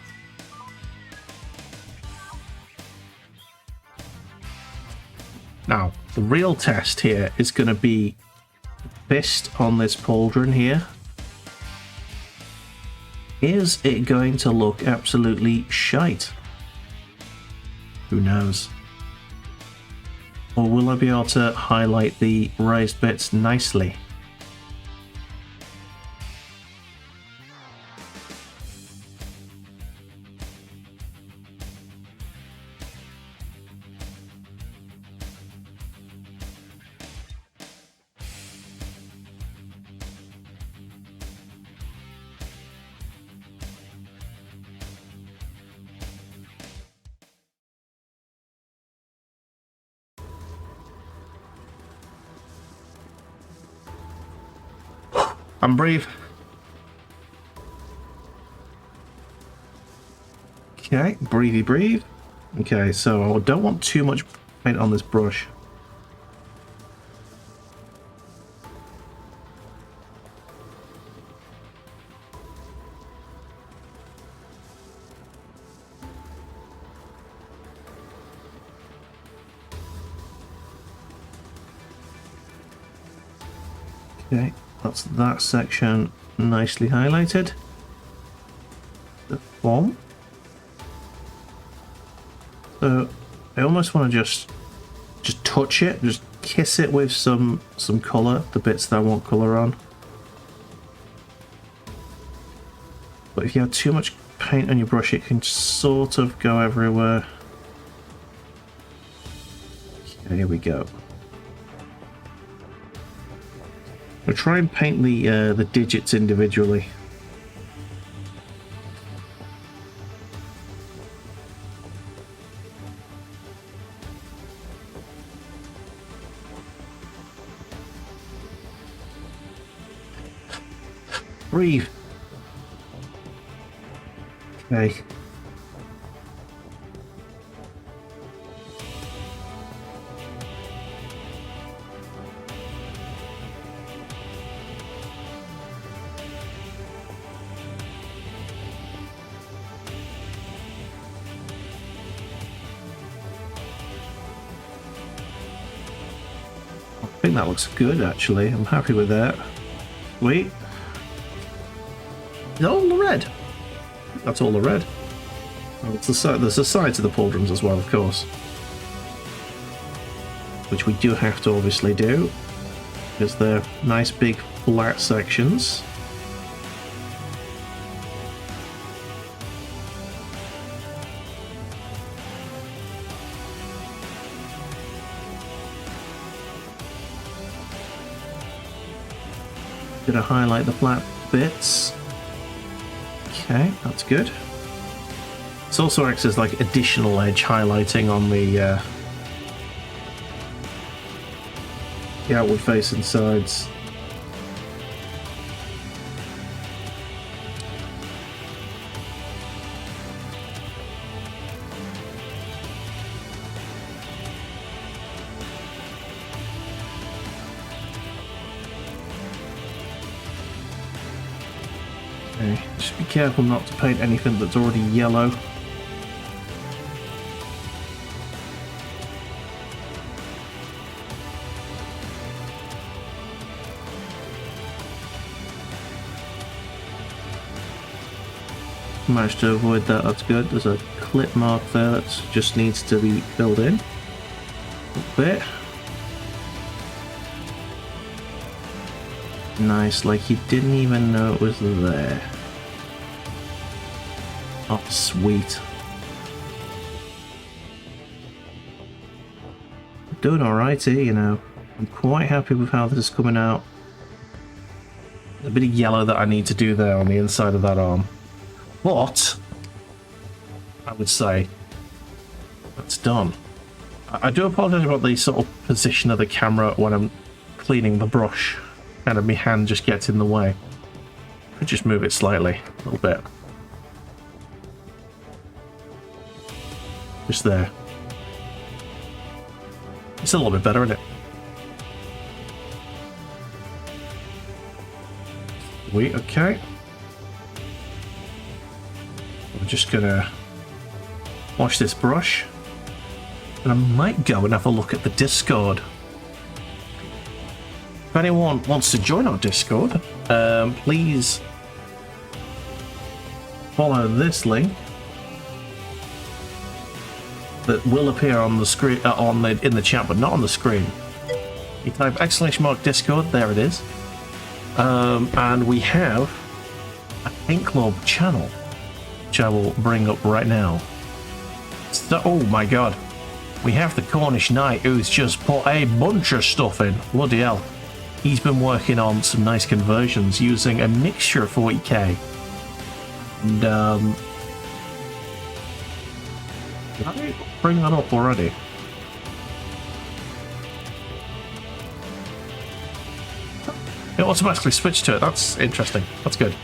Now, the real test here is going to be fist on this pauldron here. Is it going to look absolutely shite? Who knows? Or will I be able to highlight the raised bits nicely? And breathe. Okay, breathy breathe. Okay, so I don't want too much paint on this brush. Okay. That's that section nicely highlighted. The form. So I almost want to just touch it, just kiss it with some colour, the bits that I want colour on. But if you have too much paint on your brush, it can sort of go everywhere. Okay, here we go. We'll try and paint the digits individually. Breathe. Okay. I think that looks good, actually. I'm happy with that. Wait. Is that all the red? That's all the red. Oh, it's there's the sides of the pauldrons as well, of course. Which we do have to obviously do, because they're nice big flat sections. Gonna highlight the flat bits. Okay, that's good. This also acts as like additional edge highlighting on the outward facing sides. Okay, just be careful not to paint anything that's already yellow. Managed to avoid that, that's good. There's a clip mark there that just needs to be filled in a bit. Nice, like you didn't even know it was there. Oh, sweet. Doing alright here, you know. I'm quite happy with how this is coming out. A bit of yellow that I need to do there on the inside of that arm. But I would say that's done. I do apologize about the sort of position of the camera when I'm cleaning the brush. Kind of my hand just gets in the way. Could just move it slightly, a little bit. Just there. It's a little bit better, isn't it? Sweet, okay. I'm just gonna wash this brush, and I might go and have a look at the Discord. If anyone wants to join our Discord, please follow this link that will appear on the screen, in the chat, but not on the screen. You type !Discord, there it is, and we have a Paint Club channel, which I will bring up right now. So, oh my god, we have the Cornish Knight who's just put a bunch of stuff in. Bloody hell. He's been working on some nice conversions using a mixture of 40k. And, did I bring that up already? It automatically switched to it. That's interesting. That's good.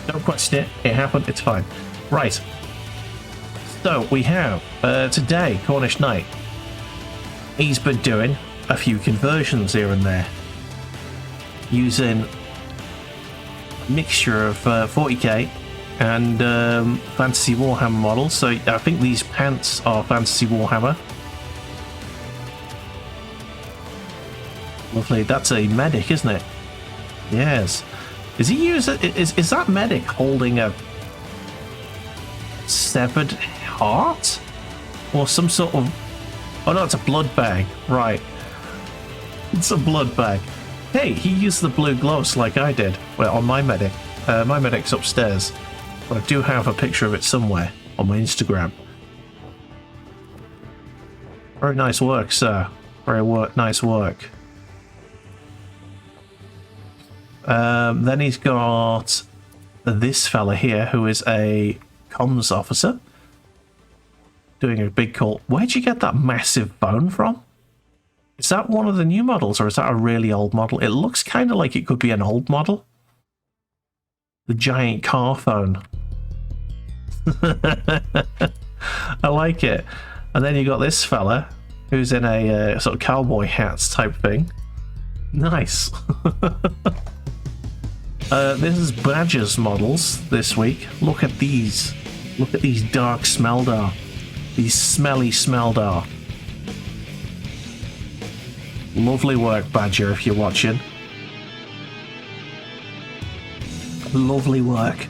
Don't question it. It happened. It's fine. Right. So we have today Cornish Knight. He's been doing a few conversions here and there, using a mixture of 40k and Fantasy Warhammer models. So I think these pants are Fantasy Warhammer. Lovely. That's a medic, isn't it? Yes. Is he using? Is that medic holding a severed heart or some sort of? Oh no, it's a blood bag. Right. It's a blood bag. Hey, he used the blue gloves like I did. Well, on my medic. My medic's upstairs, but I do have a picture of it somewhere on my Instagram. Very nice work, sir. Very nice work. Then he's got this fella here, who is a comms officer, doing a big call. Where'd you get that massive phone from? Is that one of the new models, or is that a really old model? It looks kind of like it could be an old model. The giant car phone. I like it. And then you got this fella, who's in a sort of cowboy hats type thing. Nice. This is Badger's models this week. Look at these. Look at these dark Smeldar. These smelly Smeldar. Lovely work, Badger, if you're watching. Lovely work.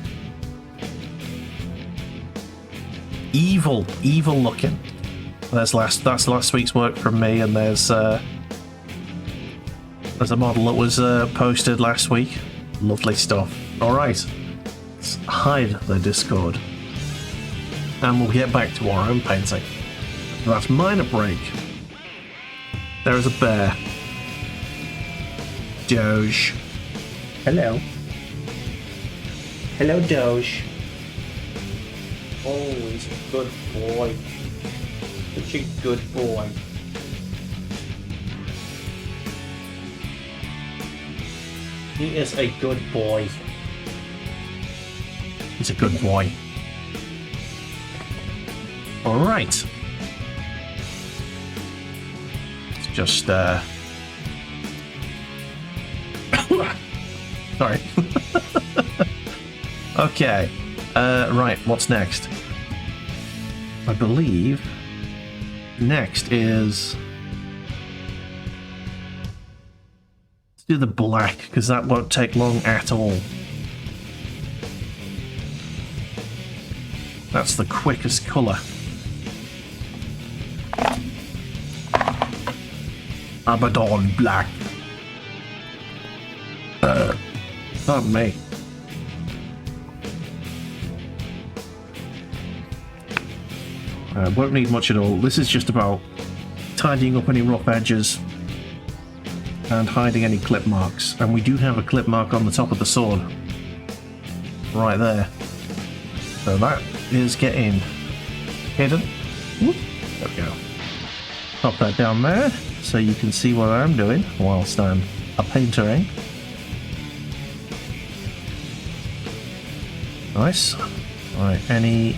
Evil, evil looking. That's last week's work from me, and there's a model that was posted last week. Lovely stuff. Alright, let's hide the Discord, and we'll get back to our own painting. That's minor break. There is a bear. Doge. Hello. Hello, Doge. Oh, he's a good boy. Such a good boy. He is a good boy. He's a good boy. Alright. It's just, sorry. Okay. Right, what's next? I believe next is... let's do the black, because that won't take long at all. That's the quickest colour. Abaddon Black. Pardon me. Won't need much at all. This is just about tidying up any rough edges and hiding any clip marks. And we do have a clip mark on the top of the sword. Right there. So that is getting hidden. Whoop. There we go. Pop that down there so you can see what I'm doing whilst I'm a paintering. Nice. Right, any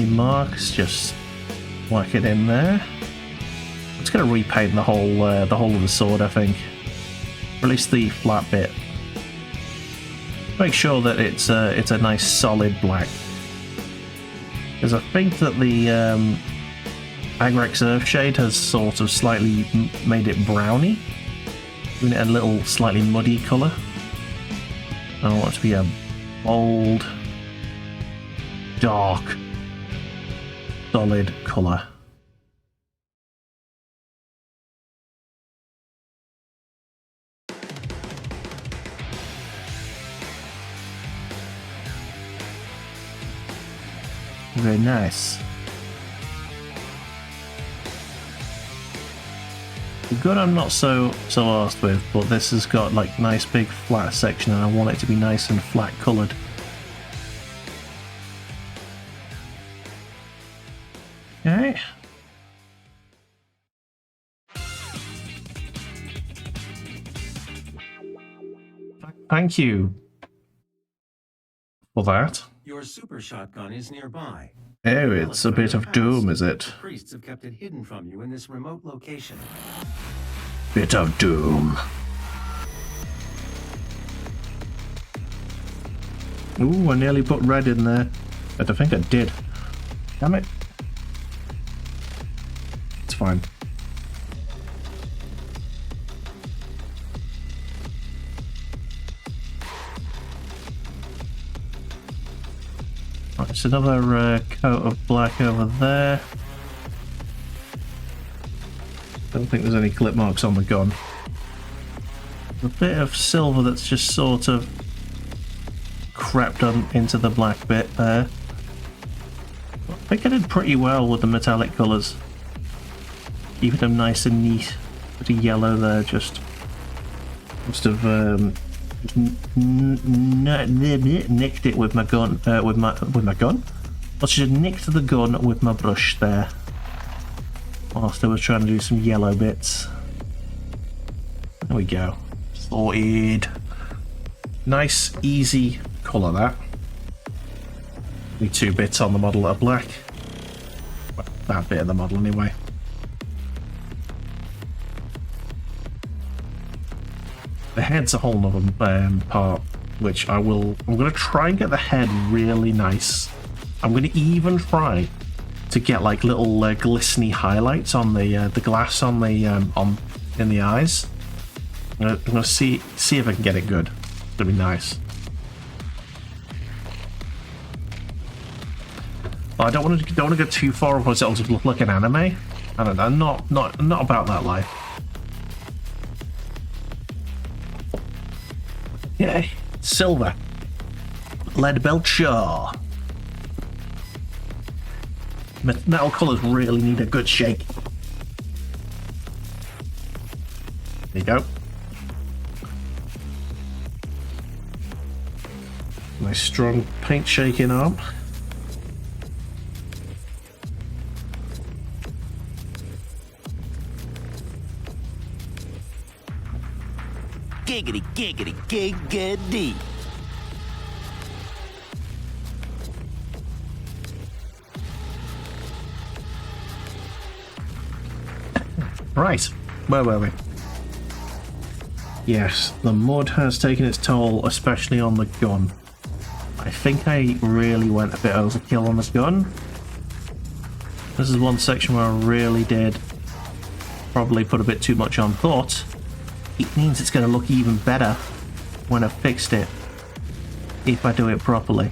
marks, just whack it in there. I'm just going to repaint the whole of the sword, I think. Or at least the flat bit. Make sure that it's a nice solid black. Because I think that the Agrex Earthshade has sort of slightly made it browny, giving it a little slightly muddy colour. I want it to be a bold, dark, solid colour. Very nice. The gun I'm not so arsed with, but this has got like nice big flat section and I want it to be nice and flat coloured. Okay. Thank you for that. Your super shotgun is nearby. Oh, it's a bit of doom, is it? Priests have kept it hidden from you in this remote location. Bit of doom. Ooh, I nearly put red in there. I don't think I did. Damn it. It's fine. Right, it's another coat of black over there. Don't think there's any clip marks on the gun. A bit of silver that's just sort of crept on into the black bit there. I think I did pretty well with the metallic colours. Keeping them nice and neat. Bit of yellow there, just must have nicked it with my gun. With my gun. I should have nicked the gun with my brush there. Whilst I was trying to do some yellow bits. There we go. Sorted. Nice, easy colour that. Only 2 bits on the model that are black. Well, that bit of the model anyway. The head's a whole nother part, which I'm going to try and get the head really nice. I'm going to even try to get like little glistening highlights on the glass on the in the eyes. I'm going to see if I can get it good. It'll be nice. I don't want to go too far because it'll just look like an anime. I don't know. Not about that life. Yeah, silver. Lead belt, sure. Metal colours really need a good shake. There you go. Nice strong paint shaking arm. Giggity, giggity, giggity. Right, where were we? Yes, the mud has taken its toll, especially on the gun. I think I really went a bit overkill on this gun. This is one section where I really did probably put a bit too much on, but it means it's going to look even better when I've fixed it, if I do it properly.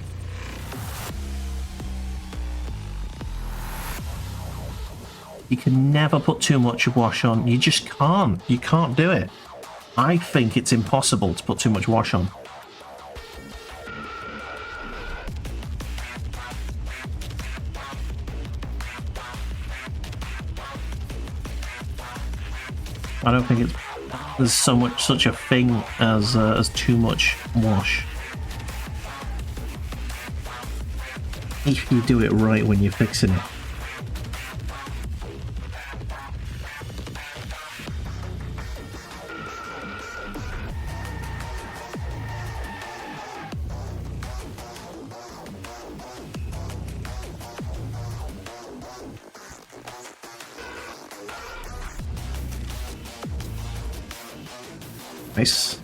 You can never put too much wash on. You just can't. You can't do it. I think it's impossible to put too much wash on. I don't think there's such a thing as too much wash. If you do it right when you're fixing it. Nice.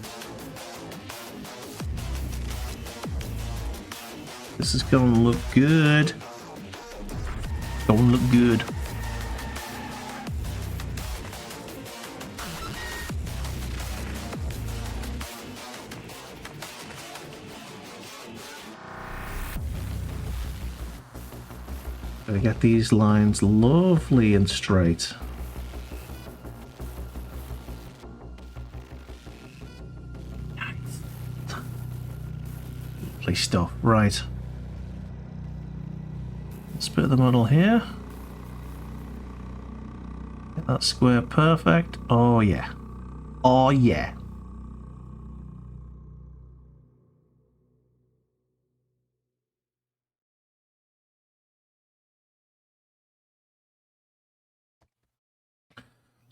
This is going to look good. Going to look good. Gotta get these lines lovely and straight. Stuff. Right. Let's put the model here. Get that square perfect. Oh yeah. Oh yeah.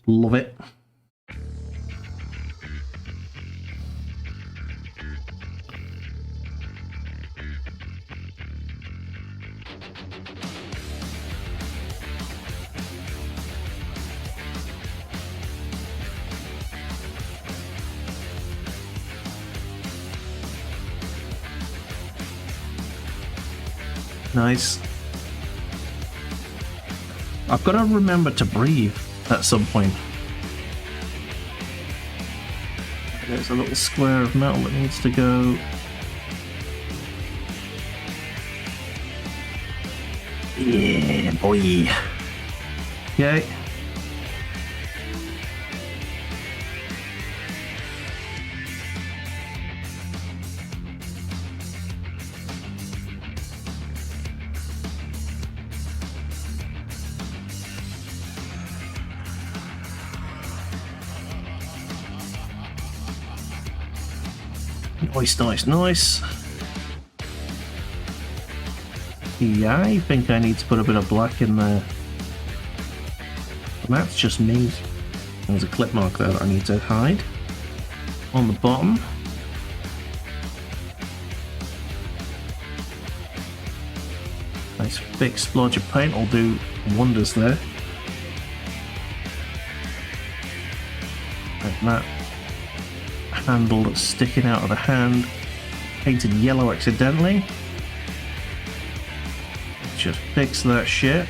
Love it. Nice. I've got to remember to breathe at some point. There's a little square of metal that needs to go. Yeah, boy. Okay. Nice, nice, nice. Yeah, I think I need to put a bit of black in there. And that's just me. There's a clip mark there that I need to hide. On the bottom. Nice thick splodge of paint will do wonders there. Like that. Handle that's sticking out of the hand, painted yellow accidentally. Just fix that shit.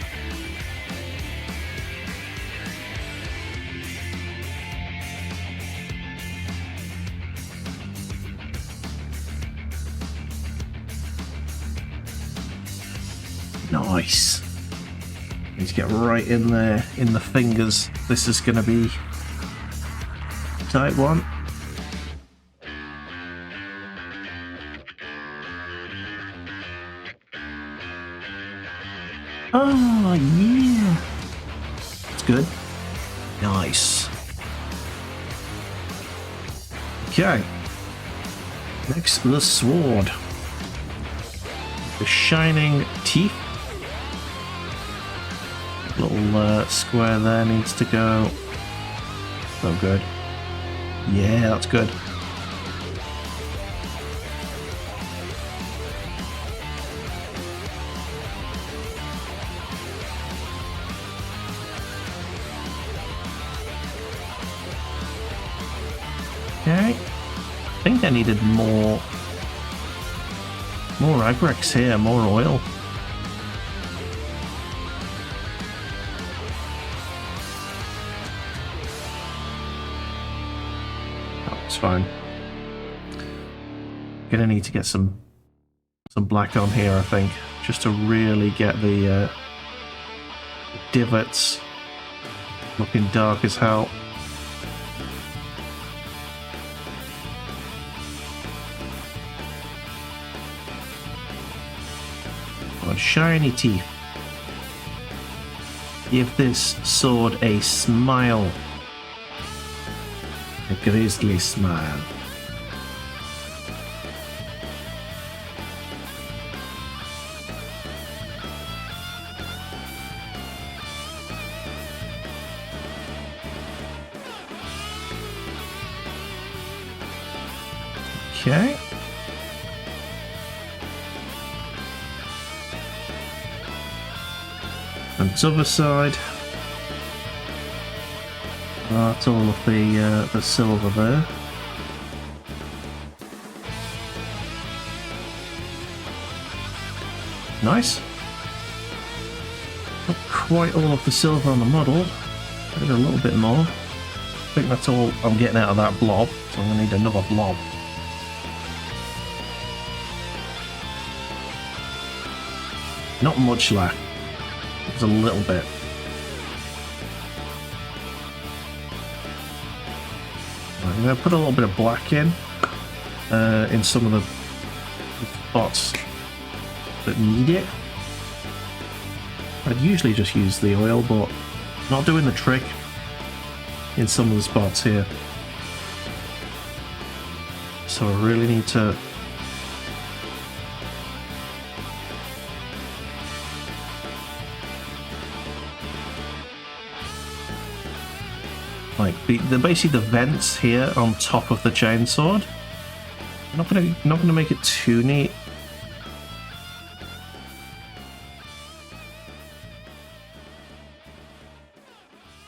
Nice. Need to get right in there in the fingers. This is going to be type 1. Oh, yeah. That's good. Nice. Okay. Next, the sword. The shining teeth. Little square there needs to go. Oh, good. Yeah, that's good. Okay. I think I needed more Ibrex here, more oil. That's fine. Gonna need to get some black on here, I think, just to really get the divots looking dark as hell. Shiny teeth. Give this sword a smile. A grisly smile. Okay. And the other side, that's all of the silver there. Nice. Not quite all of the silver on the model. Maybe a little bit more. I think that's all I'm getting out of that blob, so I'm going to need another blob. Not much left. There's a little bit. Right, I'm going to put a little bit of black in some of the spots that need it. I'd usually just use the oil, but not doing the trick in some of the spots here. So I really need to basically the vents here on top of the chainsword. Not gonna make it too neat.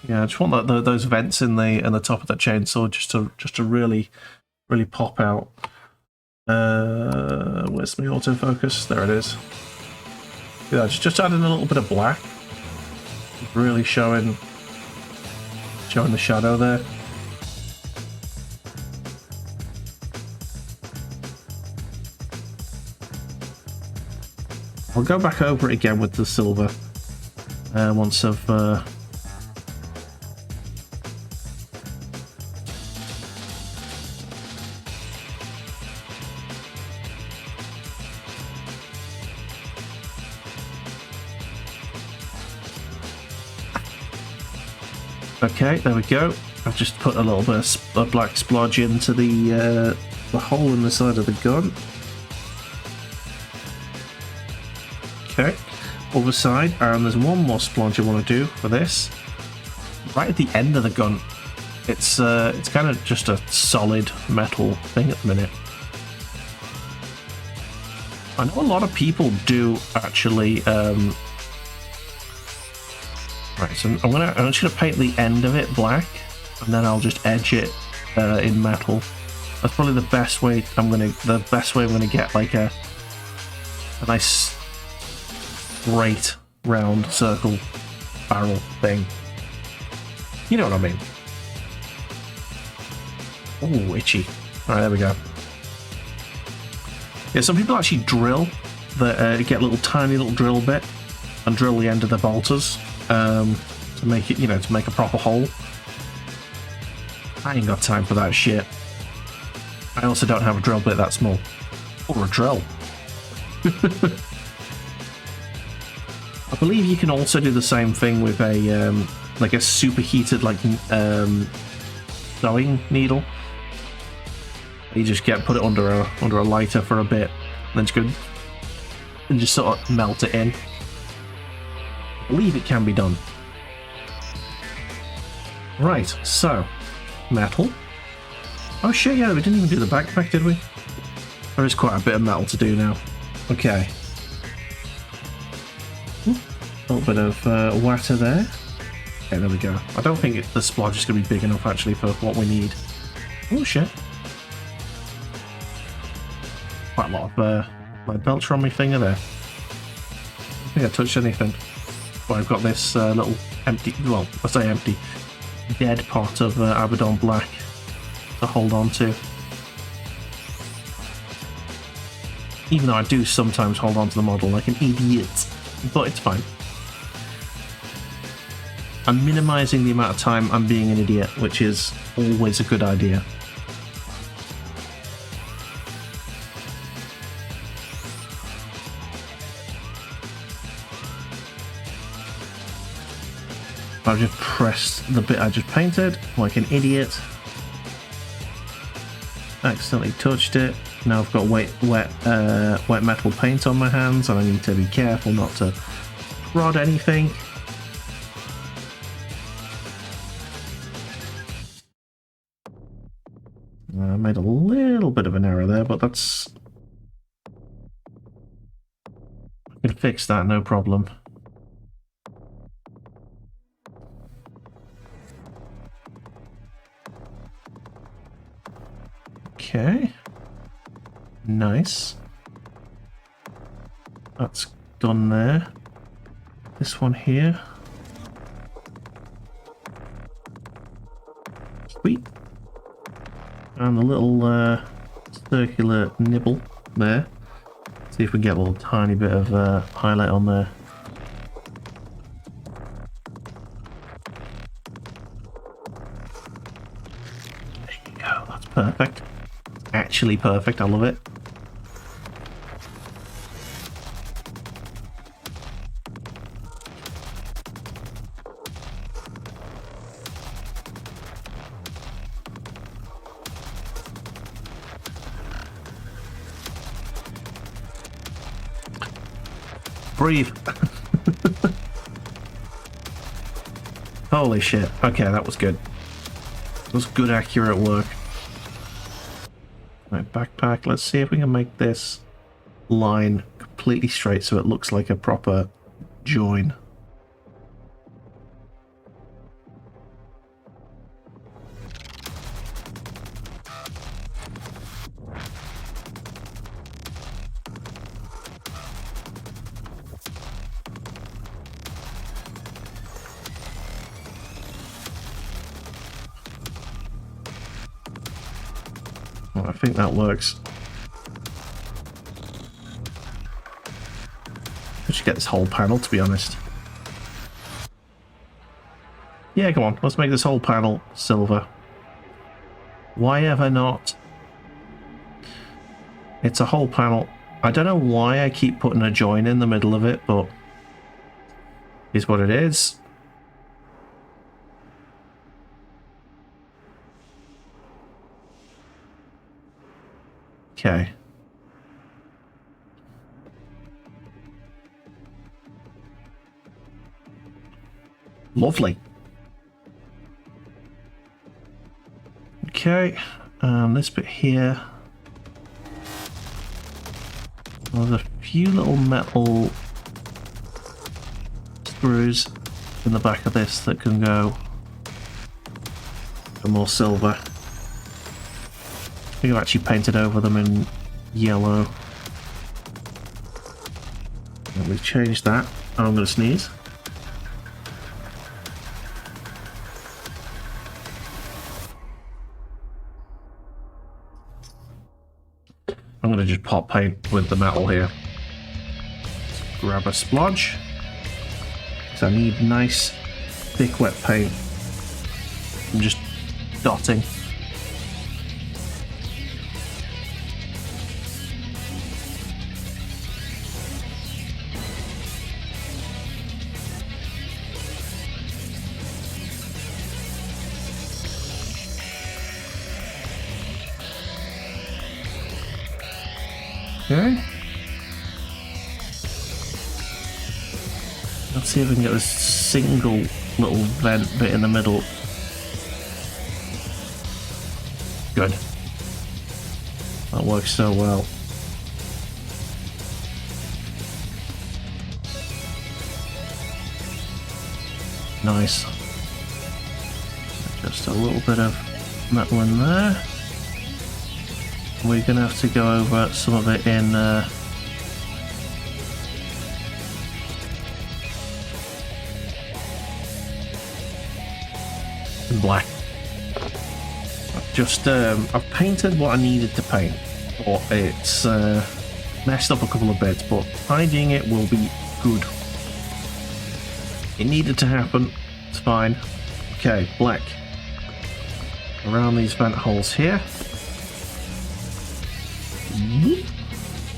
Yeah, I just want those vents in the top of the chainsaw just to really pop out. Where's my autofocus? There it is. Yeah, just adding a little bit of black, really showing the shadow there. I'll go back over it again with the silver once I've okay, there we go. I've just put a little bit of black splodge into the hole in the side of the gun. Okay, other side, and there's one more splodge I want to do for this. Right at the end of the gun. It's kind of just a solid metal thing at the minute. I know a lot of people do actually. Right, so I'm just gonna paint the end of it black, and then I'll just edge it in metal. That's probably the best way. I'm gonna get like a nice straight round circle barrel thing. You know what I mean? Oh, itchy. All right, there we go. Yeah, some people actually drill get a little tiny little drill bit and drill the end of the bolters. To make it, to make a proper hole. I ain't got time for that shit. I also don't have a drill bit that small. Or a drill. I believe you can also do the same thing with a like a superheated sewing needle. You just put it under a lighter for a bit, and then just go and just sort of melt it in. I believe it can be done. Right, so metal. Oh shit, yeah, we didn't even do the backpack, did we? There is quite a bit of metal to do now. Okay. A little bit of water there. Okay, there we go. I don't think the splodge is going to be big enough actually for what we need. Oh shit. Quite a lot of my belcher on my finger there. I think I touched anything. But I've got this little empty, well, I say empty, dead pot of Abaddon Black to hold on to. Even though I do sometimes hold on to the model like an idiot, but it's fine. I'm minimizing the amount of time I'm being an idiot, which is always a good idea. I've just pressed the bit I just painted like an idiot. Accidentally touched it. Now I've got wet metal paint on my hands, and I need to be careful not to prod anything. I made a little bit of an error there, but that's... I can fix that, no problem. Okay. Nice. That's done there. This one here. Sweet. And the little circular nibble there. See if we can get a little tiny bit of highlight on there. There you go, that's perfect. Actually perfect, I love it. Breathe. Holy shit. Okay, that was good. That was good, accurate work. Right, backpack. Let's see if we can make this line completely straight so it looks like a proper join. Well, I think that works. I should get this whole panel, to be honest. Yeah, come on, let's make this whole panel silver. Why ever not? It's a whole panel. I don't know why I keep putting a join in the middle of it, but it's what it is. Okay. Lovely. Okay, this bit here. There's a few little metal screws in the back of this that can go for more silver. I think I've actually painted over them in yellow. And we've changed that. And I'm going to sneeze. I'm going to just pop paint with the metal here. Grab a splodge. So I need nice, thick, wet paint. I'm just dotting. Okay. see if I can get this single little vent bit in the middle. Good. That works so well. Nice. Just a little bit of metal in there. We're gonna have to go over some of it in black. I've painted what I needed to paint, but it's messed up a couple of bits, but hiding it will be good. It needed to happen. It's fine. Okay, black. Around these vent holes here.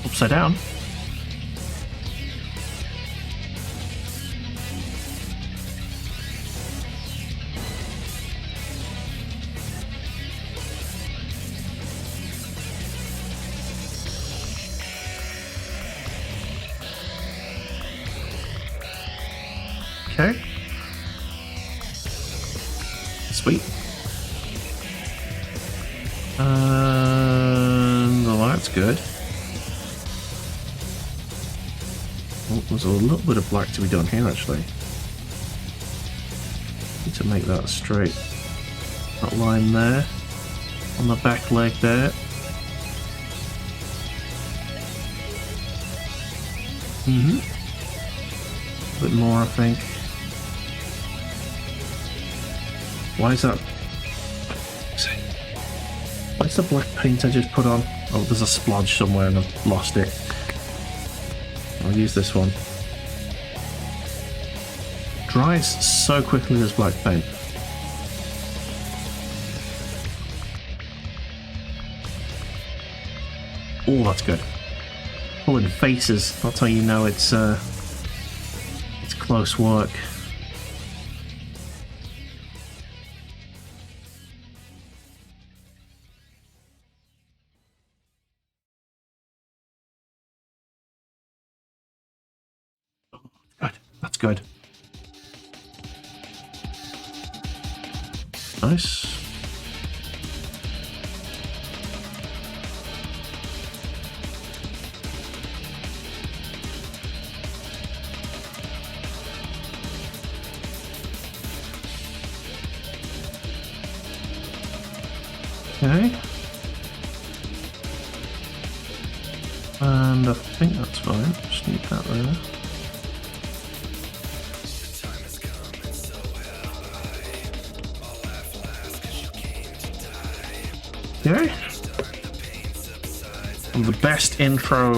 Upside down. Okay. Sweet. Well, that's good. Oh, there's a little bit of black to be done here, actually. Need to make that straight. That line there. On the back leg there. A bit more, I think. Why is that? What's the black paint I just put on? Oh, there's a splodge somewhere and I've lost it. I'll use this one. Dries so quickly, this black paint. Oh, that's good. Pulling faces. That's how you know it's close work. Good. That's good. Nice. Okay. And I think that's fine. Just need that there. Okay. And the best intro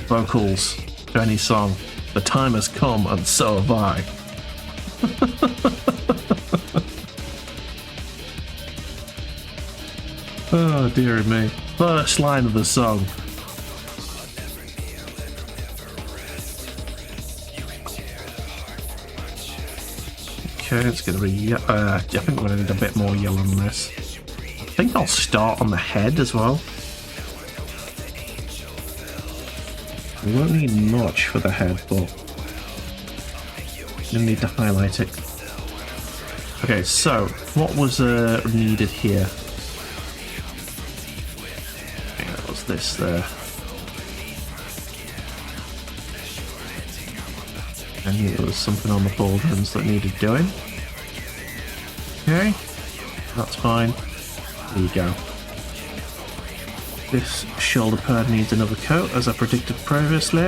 vocals to any song. The time has come and so have I. Oh dear me. First line of the song. Okay, it's gonna be I think we're gonna need a bit more yellow on this. I think I'll start on the head as well. We won't need much for the head, but we'll need to highlight it. Okay, so what was needed here? Okay, that was this there. I knew there was something on the pauldrons that needed doing. Okay, that's fine. There you go. This shoulder pad needs another coat, as I predicted previously.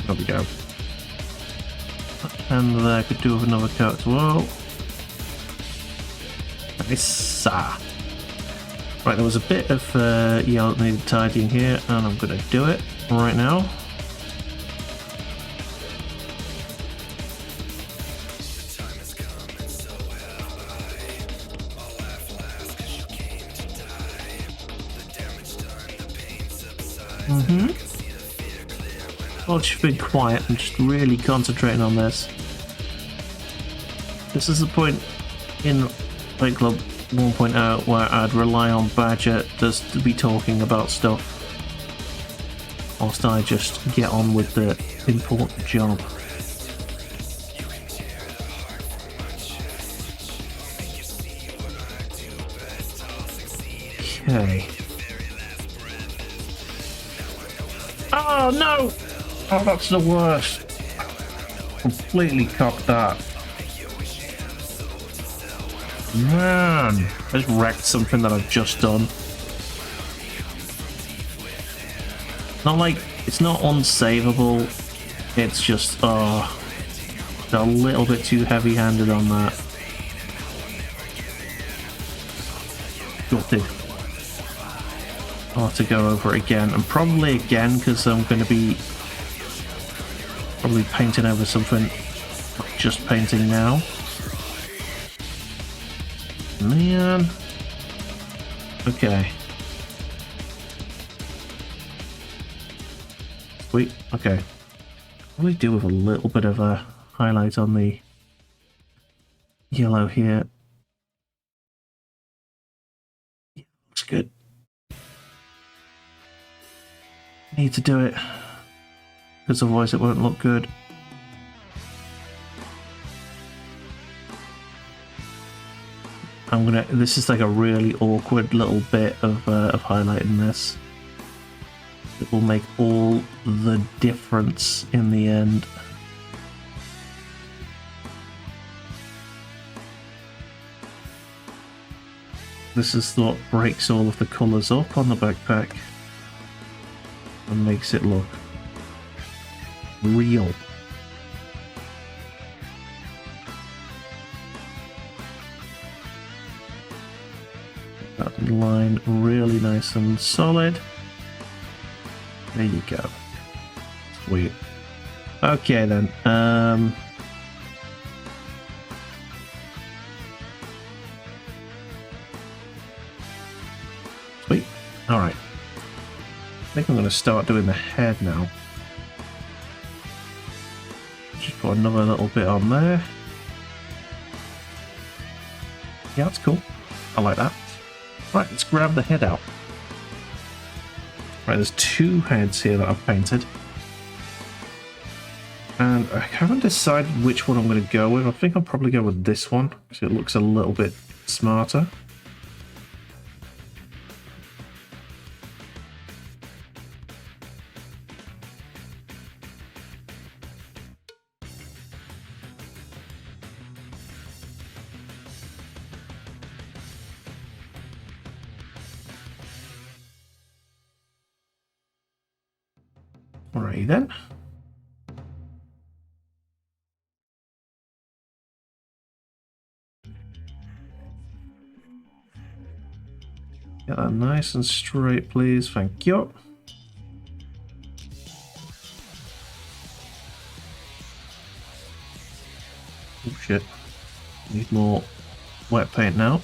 There we go. And I could do with another coat as well. Nice. Right, there was a bit of yellow that needed tidying here, and I'm going to do it right now. Well, just been quiet and just really concentrating on this. This is the point in Fight Club 1.0 where I'd rely on Badger just to be talking about stuff, whilst I just get on with the important job. Okay. Oh no! Oh, that's the worst. Completely cocked that. Man, I just wrecked something that I've just done. Not like, it's not unsavable, it's just, a little bit too heavy-handed on that. Gutted. I'll have to go over it again, and probably again, because I'm going to be probably painting over something, not just painting now. Man. Okay. Sweet. Okay. What do we do with a little bit of a highlight on the yellow here? Yeah, looks good. Need to do it, because otherwise it won't look good. This is like a really awkward little bit of highlighting this. It will make all the difference in the end. This is what breaks all of the colours up on the backpack and makes it look real. That line really nice and solid. There you go. Sweet. Okay then. Sweet. All right. I think I'm going to start doing the head now. Just put another little bit on there. Yeah, that's cool. I like that. Right, let's grab the head out. Right, there's two heads here that I've painted. And I haven't decided which one I'm going to go with. I think I'll probably go with this one, because it looks a little bit smarter. Alrighty then. Get that nice and straight, please. Thank you. Oh shit. Need more wet paint now.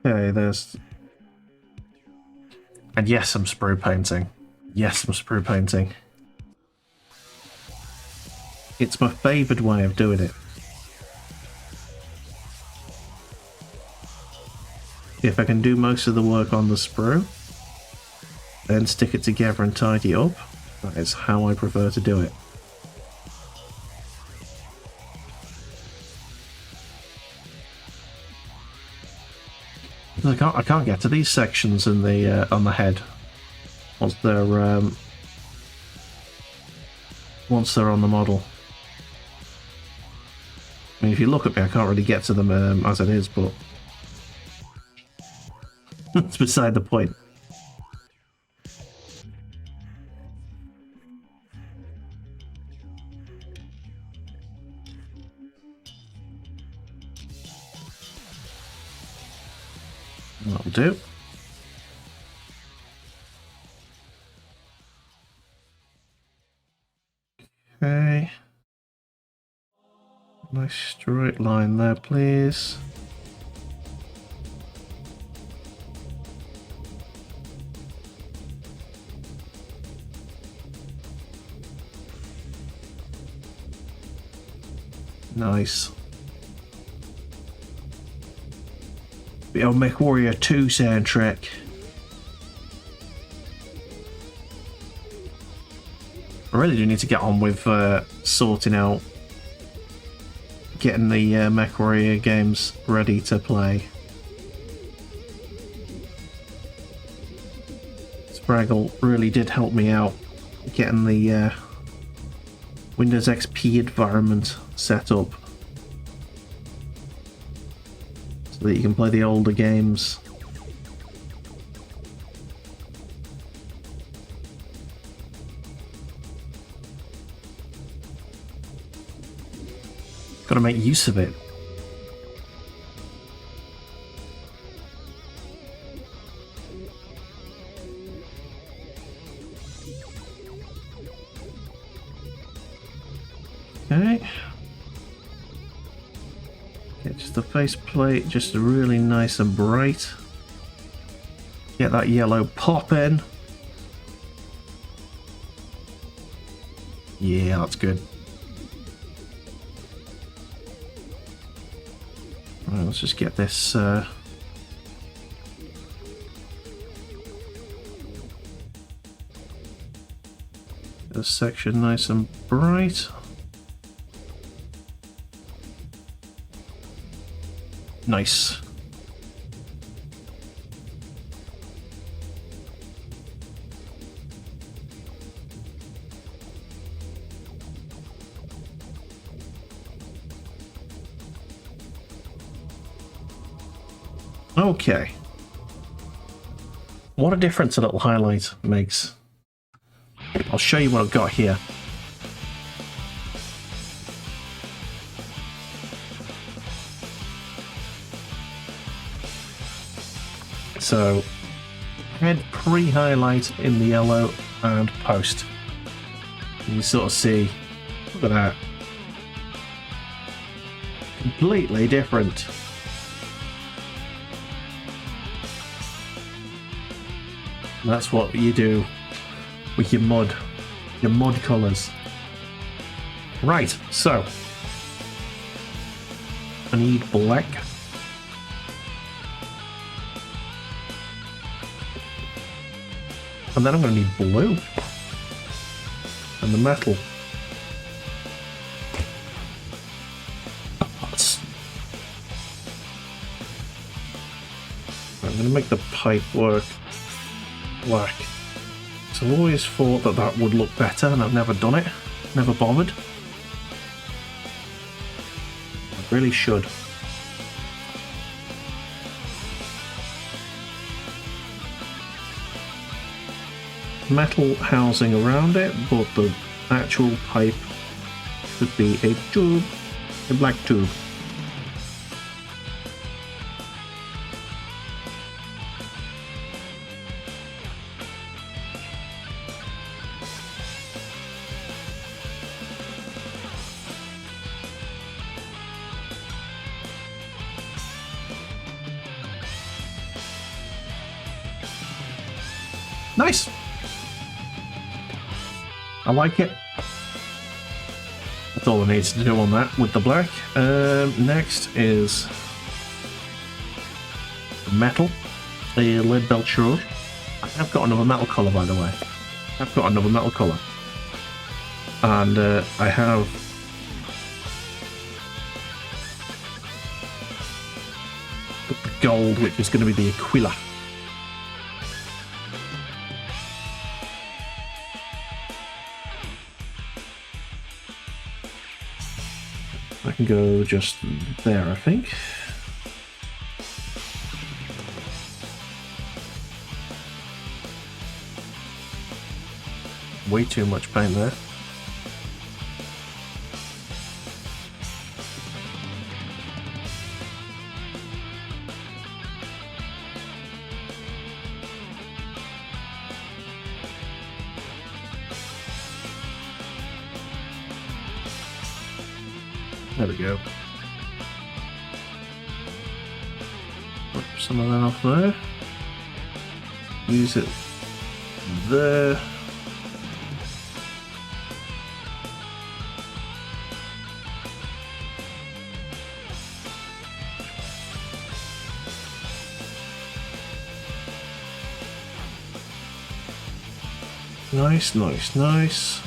Okay, there's... And yes, I'm spray painting. Yes, I'm spray painting. It's my favoured way of doing it. If I can do most of the work on the sprue, then stick it together and tidy up, that is how I prefer to do it. I can't get to these sections in the on the head once they're on the model. I mean, if you look at me, I can't really get to them as it is, but it's beside the point. That'll do. Okay. Nice straight line there, please. Nice. Bit of MechWarrior 2 soundtrack. I really do need to get on with sorting out, getting the MechWarrior games ready to play. Spraggle really did help me out getting the Windows XP environment set up so that you can play the older games. Got to make use of it. Okay. Get just the faceplate just really nice and bright. Get that yellow pop in. Yeah, that's good. Right, let's just get this this section nice and bright. Nice. Okay. What a difference a little highlight makes. I'll show you what I've got here. So, head pre-highlight in the yellow and post. And you sort of see, look at that. Completely different. And that's what you do with your mud colours. Right, so I need black. And then I'm going to need blue. And the metal. I'm going to make the pipe work black. So I've always thought that that would look better, and I've never done it. Never bothered. I really should. Metal housing around it, but the actual pipe should be a tube, a black tube. Nice. I like it. That's all I need to do on that with the black. Next is metal, a lead belt shroud. I have got another metal colour, by the way. I've got another metal colour. And I have gold, which is going to be the Aquila. I can go just there, I think. Way too much paint there. There we go. Put some of that off there. Use it there. Nice, nice, nice.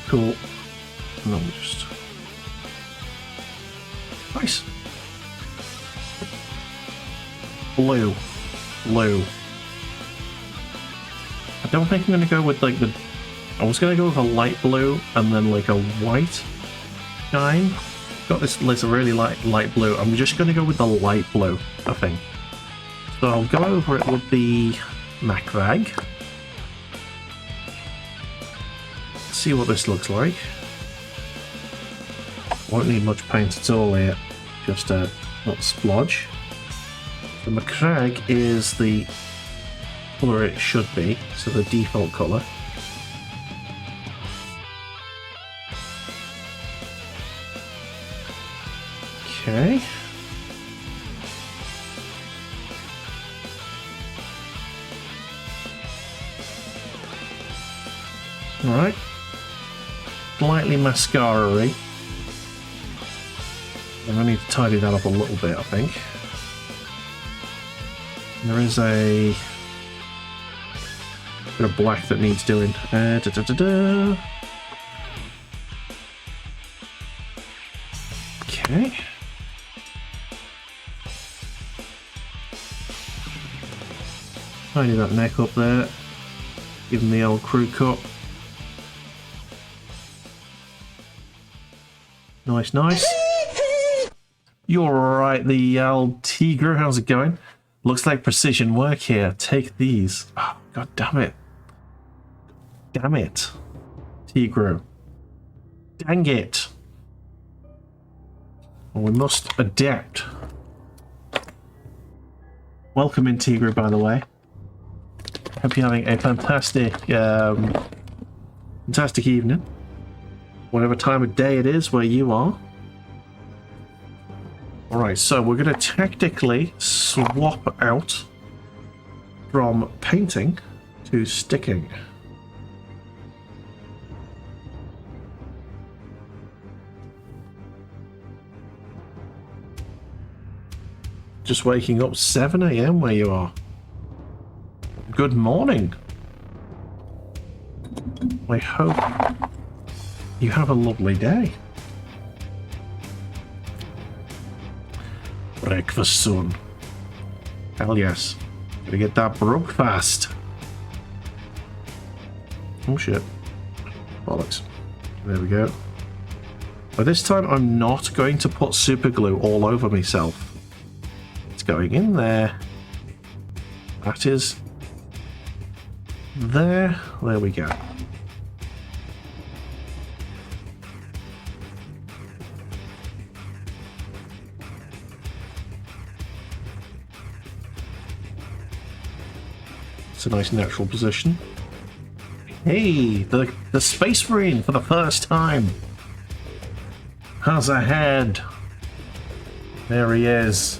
Cool. No, just nice. Blue. Blue. I don't think I'm gonna go with like the. I was gonna go with a light blue and then like a white shine. Got this list of really light blue. I'm just gonna go with the light blue, I think. So I'll go over it with the MacVag. See what this looks like. Won't need much paint at all here, just a little splodge. The MacVag is the colour it should be, so the default colour. Okay. Alright. Slightly mascara-y. I need to tidy that up a little bit, I think. There is a bit of black that needs doing. Okay. Tidy that neck up there. Give him the old crew cut. Nice, nice. You're alright, the old Tigre. How's it going? Looks like precision work here. Take these. Oh, God damn it. Damn it. Tigre. Dang it. Well, we must adapt. Welcome in, Tigre, by the way. Hope you're having a fantastic, fantastic evening. Whatever time of day it is where you are. Alright, so we're going to tactically swap out from painting to sticking. Just waking up 7 AM where you are. Good morning. I hope you have a lovely day. Breakfast soon. Hell yes. Gotta get that breakfast. Oh shit. Bollocks. There we go. But this time I'm not going to put super glue all over myself. It's going in there. That is there. There we go. It's a nice natural position. Hey, the Space Marine for the first time. How's ahead? There he is.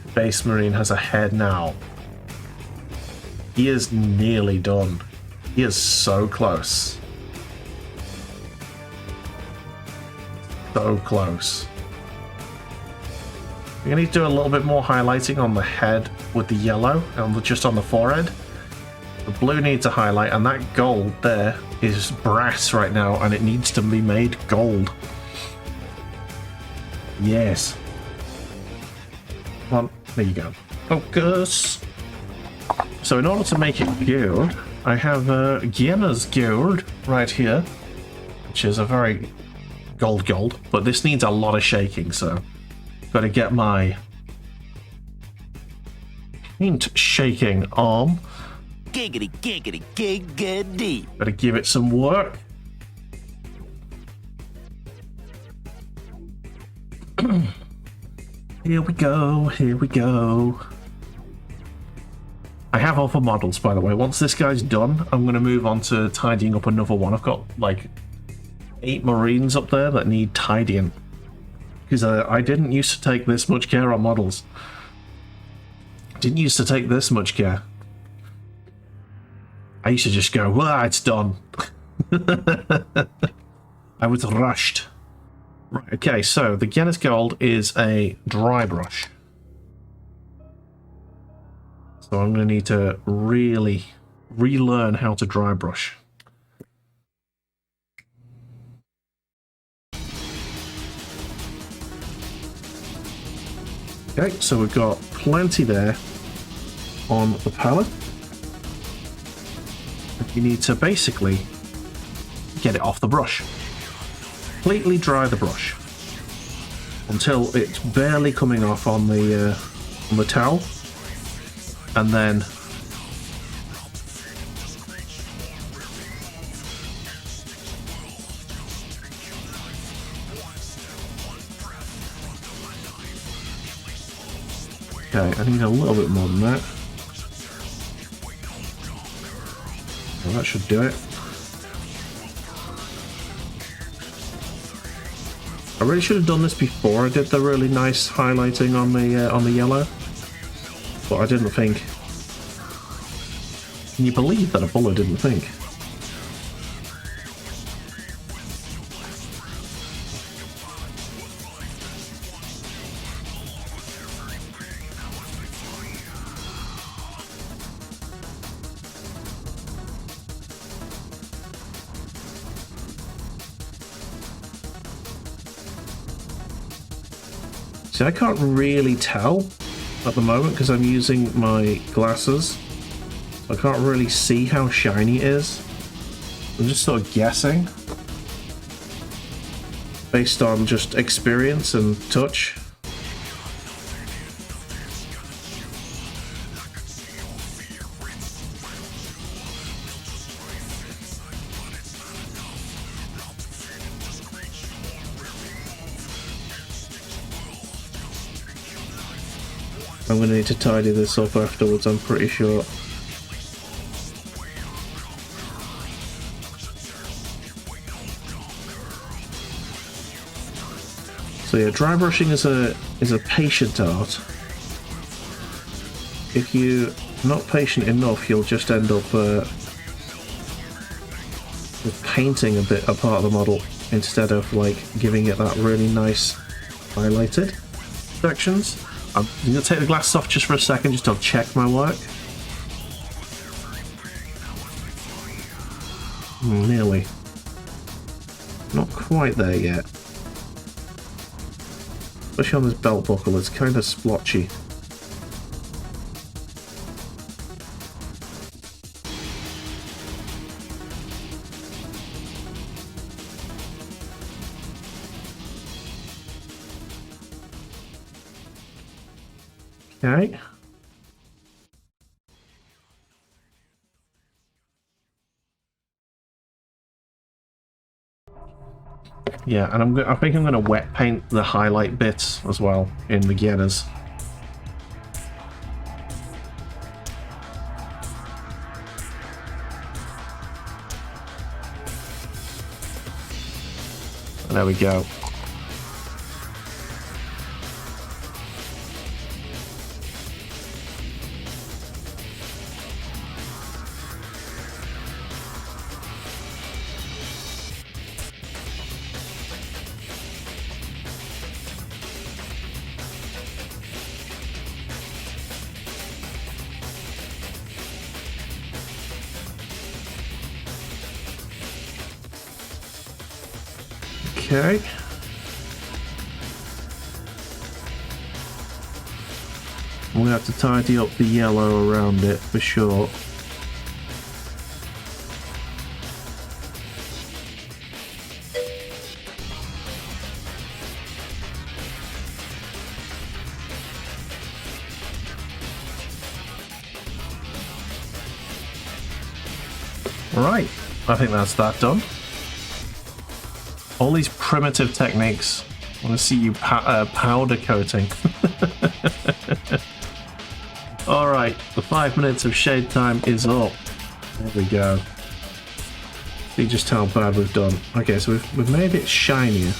Space Marine has a head now. He is nearly done. He is so close. So close. We're going to do a little bit more highlighting on the head with the yellow and just on the forehead. The blue needs a highlight, and that gold there is brass right now, and it needs to be made gold. Yes. Come on, there you go. Focus. So in order to make it gold, I have Guiana's gold right here, which is a very gold, but this needs a lot of shaking, so got to get my paint shaking arm. Giggity, giggity, giggity. Better give it some work. Here we go, here we go. I have all the models, by the way. Once this guy's done, I'm going to move on to tidying up another one. I've got like 8 Marines up there that need tidying. Because I didn't used to take this much care on models. Didn't used to take this much care. I used to just go, well, it's done. I was rushed. Right, okay, so the Guinness Gold is a dry brush. So I'm going to need to really relearn how to dry brush. Okay, so we've got plenty there on the palette. You need to basically get it off the brush. Completely dry the brush until it's barely coming off on the towel, and then okay, I need a little bit more than that. Well, that should do it. I really should have done this before I did the really nice highlighting on the yellow, but I didn't think. Can you believe that a Bula didn't think? See, I can't really tell at the moment because I'm using my glasses. I can't really see how shiny it is. I'm just sort of guessing based on just experience and touch. I'm going to need to tidy this up afterwards, I'm pretty sure. So yeah, dry brushing is a patient art. If you're not patient enough, you'll just end up with painting a part of the model instead of like giving it that really nice highlighted sections. I'm going to take the glasses off just for a second, just to check my work. Nearly. Not quite there yet. Especially on this belt buckle, it's kind of splotchy. Okay. Yeah, and I think I'm going to wet paint the highlight bits as well in the Guinness. There we go. Okay. We'll have to tidy up the yellow around it for sure. Right, I think that's that done. All these primitive techniques. I want to see you powder coating. Alright, the 5 minutes of shade time is up. There we go. See just how bad we've done. Okay, so we've made it shinier.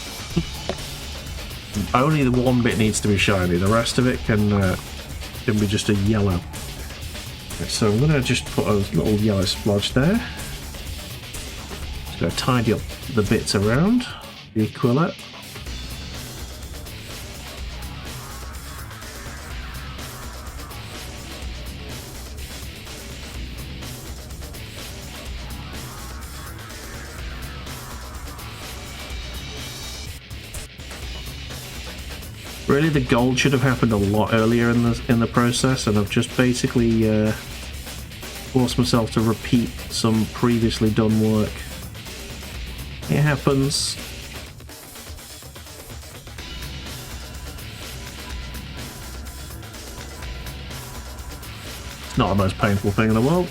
Only the one bit needs to be shiny. The rest of it can be just a yellow. Okay, so I'm going to just put a little yellow splodge there. Just going to tidy up the bits around the Aquila. Really, the gold should have happened a lot earlier in the process, and I've just basically forced myself to repeat some previously done work. It happens. It's not the most painful thing in the world.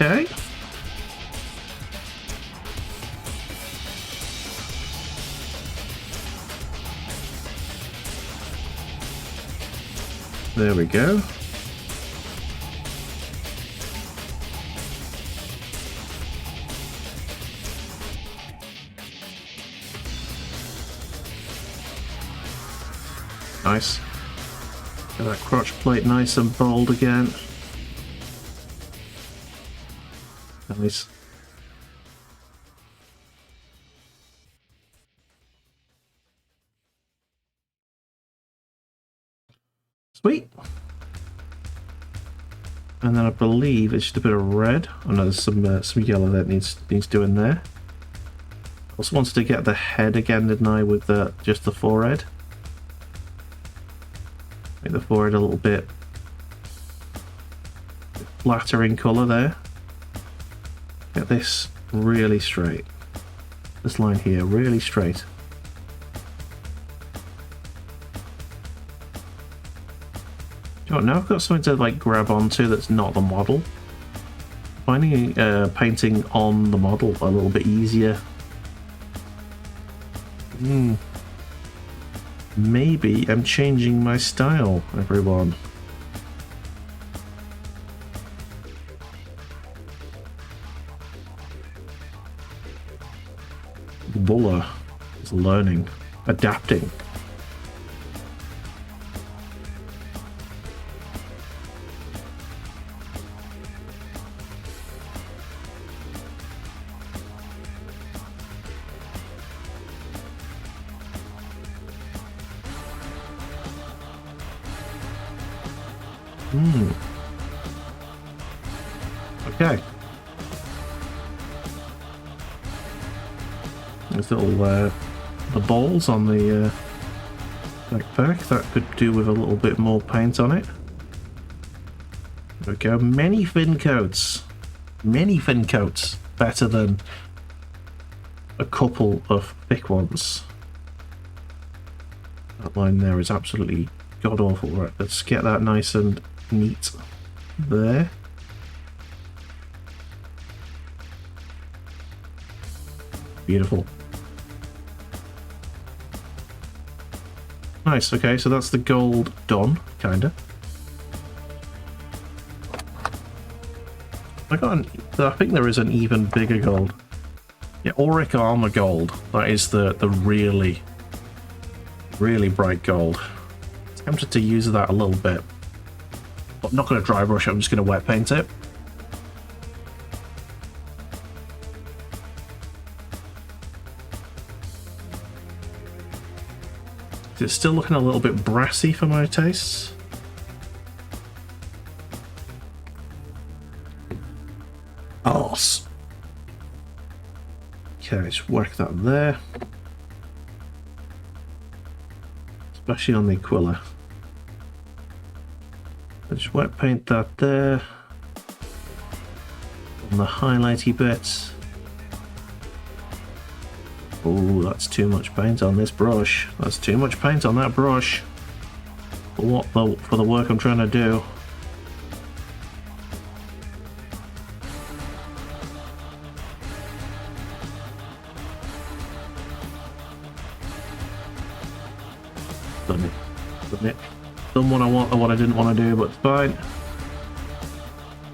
Okay. There we go. Nice. Get that crotch plate nice and bold again. Nice. Sweet. And then I believe it's just a bit of red. Oh no, there's some yellow that needs doing there. Also wanted to get the head again, didn't I, with just the forehead. Make the forehead a little bit flatter in colour there. Get this really straight. This line here, really straight. You know what, now I've got something to like grab onto that's not the model. Finding painting on the model a little bit easier. Maybe I'm changing my style, everyone. Bula is learning, adapting. Okay. There's little the balls on the backpack. That could do with a little bit more paint on it. There we go. Many fin coats. Many fin coats. Better than a couple of thick ones. That line there is absolutely god-awful. Right, let's get that nice and neat there. Beautiful. Nice, okay, so that's the gold done, kinda. I think there is an even bigger gold. Yeah, auric armor gold. That is the really, really bright gold. Tempted to use that a little bit. But I'm not going to dry brush it, I'm just going to wet paint it. It's still looking a little bit brassy for my tastes. Arse. Okay, let's work that there. Especially on the Aquila. Let's wet paint that there. On the highlighty bits. Oh, that's too much paint on this brush. That's too much paint on that brush. For the work I'm trying to do. Done it. Done it. Done what I want and what I didn't want to do, but it's fine.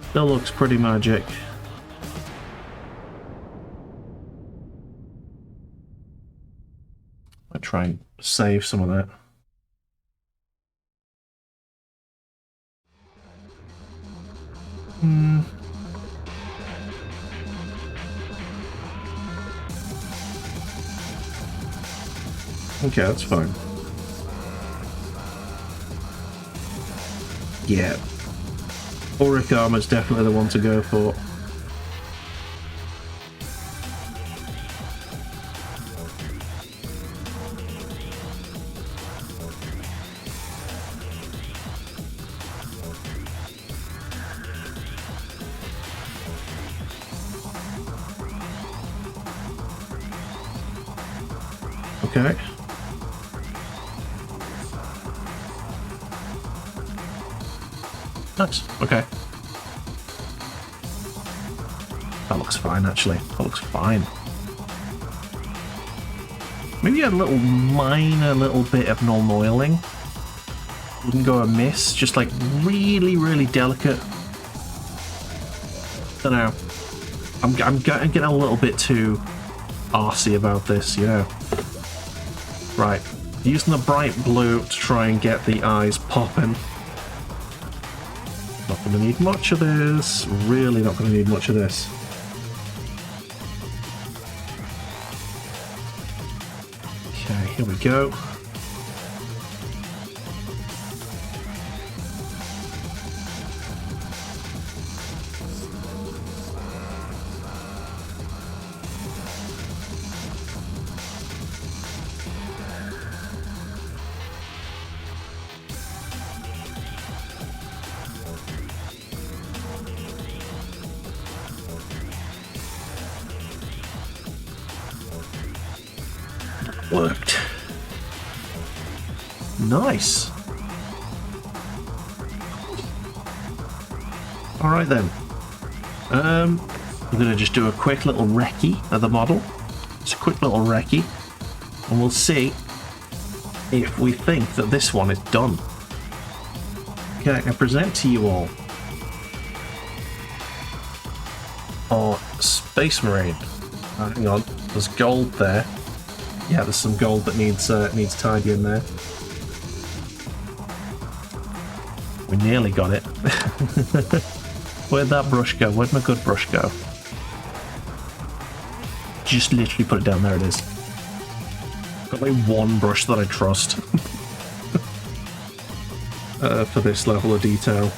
Still looks pretty magic. I'll try and save some of that. Okay, that's fine. Yeah. Auric armor's definitely the one to go for. Okay. Nice. Okay. That looks fine, actually. That looks fine. Maybe a little minor little bit of non-oiling. Wouldn't go amiss. Just like really, really delicate. Don't know. I'm getting a little bit too arsey about this, you know. Right. Using the bright blue to try and get the eyes popping. Not going to need much of this. Really not going to need much of this. Okay, here we go. Worked. Nice. All right then. I'm gonna just do a quick little recce of the model. It's a quick little recce, and we'll see if we think that this one is done. Okay, I present to you all our Space Marine. Hang on, there's gold there. Yeah, there's some gold that needs tidying there. We nearly got it. Where'd that brush go? Where'd my good brush go? Just literally put it down. There it is. Got like one brush that I trust for this level of detail.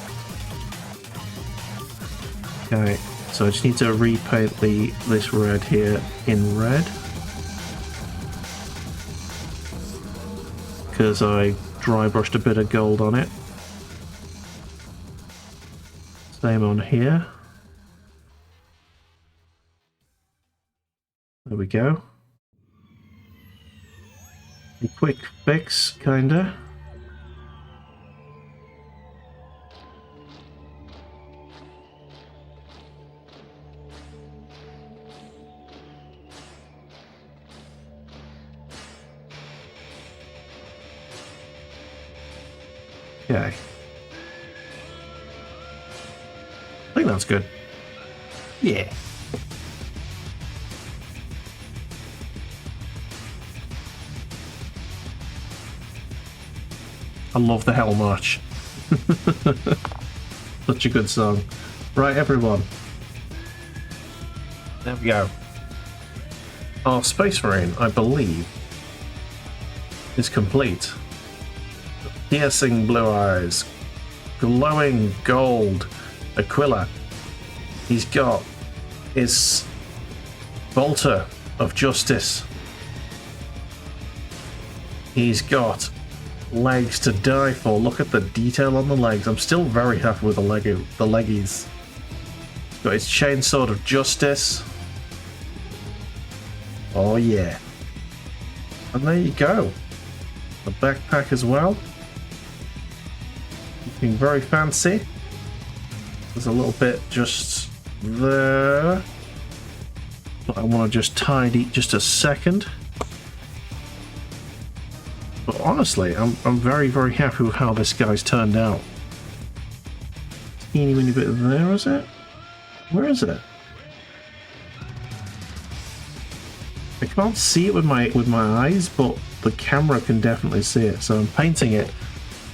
Okay, so I just need to repaint this red here in red. Because I dry brushed a bit of gold on it. Same on here. There we go. A quick fix, kinda. Okay. I think that's good. Yeah. I love the Hell March. Such a good song. Right, everyone. There we go. Our Space Marine, I believe, is complete. Piercing blue eyes, glowing gold Aquila. He's got his bolter of justice. He's got legs to die for. Look at the detail on the legs. I'm still very happy with the leggies. Got his chainsword of justice. Oh yeah. And there you go. The backpack as well. Looking very fancy. There's a little bit just there. But I want to just tidy just a second. But honestly, I'm very, very happy with how this guy's turned out. Teeny weeny bit there, is it? Where is it? I can't see it with my eyes, but the camera can definitely see it. So I'm painting it,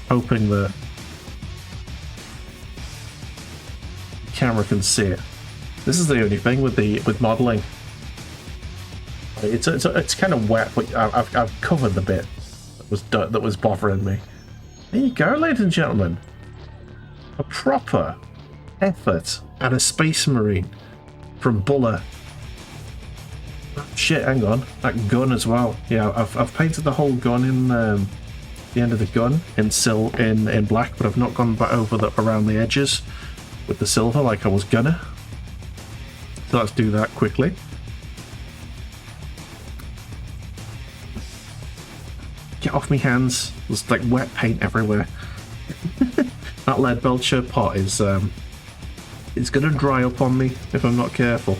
hoping that the camera can see it. This is the only thing with modeling. It's kind of wet, but I've covered the bit that was bothering me. There you go, ladies and gentlemen. A proper effort at a Space Marine from Bula. Oh, shit, hang on. That gun as well. Yeah, I've painted the whole gun in the end of the gun in black, but I've not gone back over around the edges with the silver like I was gonna. So let's do that quickly. Get off me hands. There's like wet paint everywhere. That lead belcher pot is it's gonna dry up on me if I'm not careful.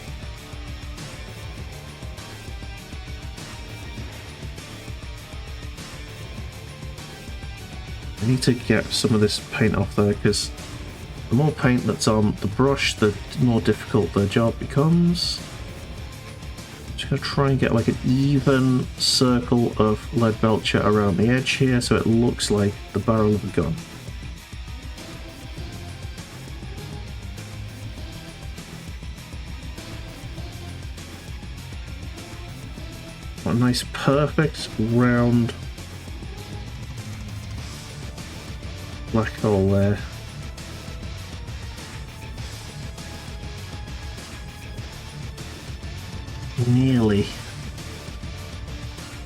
I need to get some of this paint off there, because the more paint that's on the brush, the more difficult the job becomes. I'm just going to try and get like an even circle of lead belcher around the edge here so it looks like the barrel of a gun. What a nice perfect round black hole there. Nearly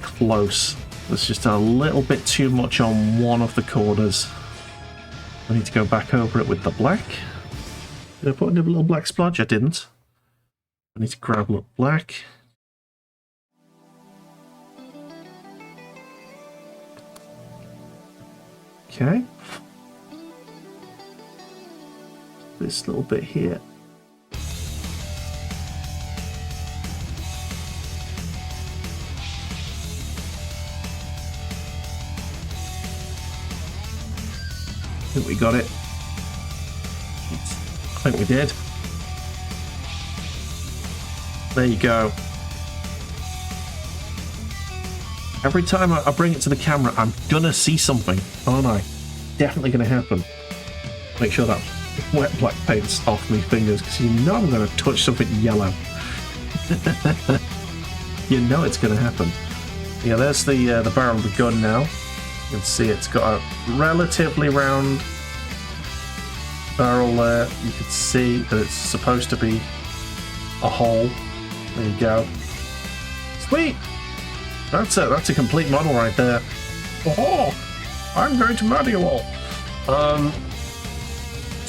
close. There's just a little bit too much on one of the corners. I need to go back over it with the black. Did I put in a little black splodge? I didn't. I need to grab a little black. Okay. This little bit here. I think we got it. I think we did. There you go. Every time I bring it to the camera, I'm gonna see something, aren't I? Definitely gonna happen. Make sure that wet black paint's off my fingers, because you know I'm gonna touch something yellow. You know it's gonna happen. Yeah, there's the barrel of the gun now. You can see it's got a relatively round barrel there. You can see that it's supposed to be a hole. There you go. Sweet! That's a complete model right there. Oh, I'm going to murder you all.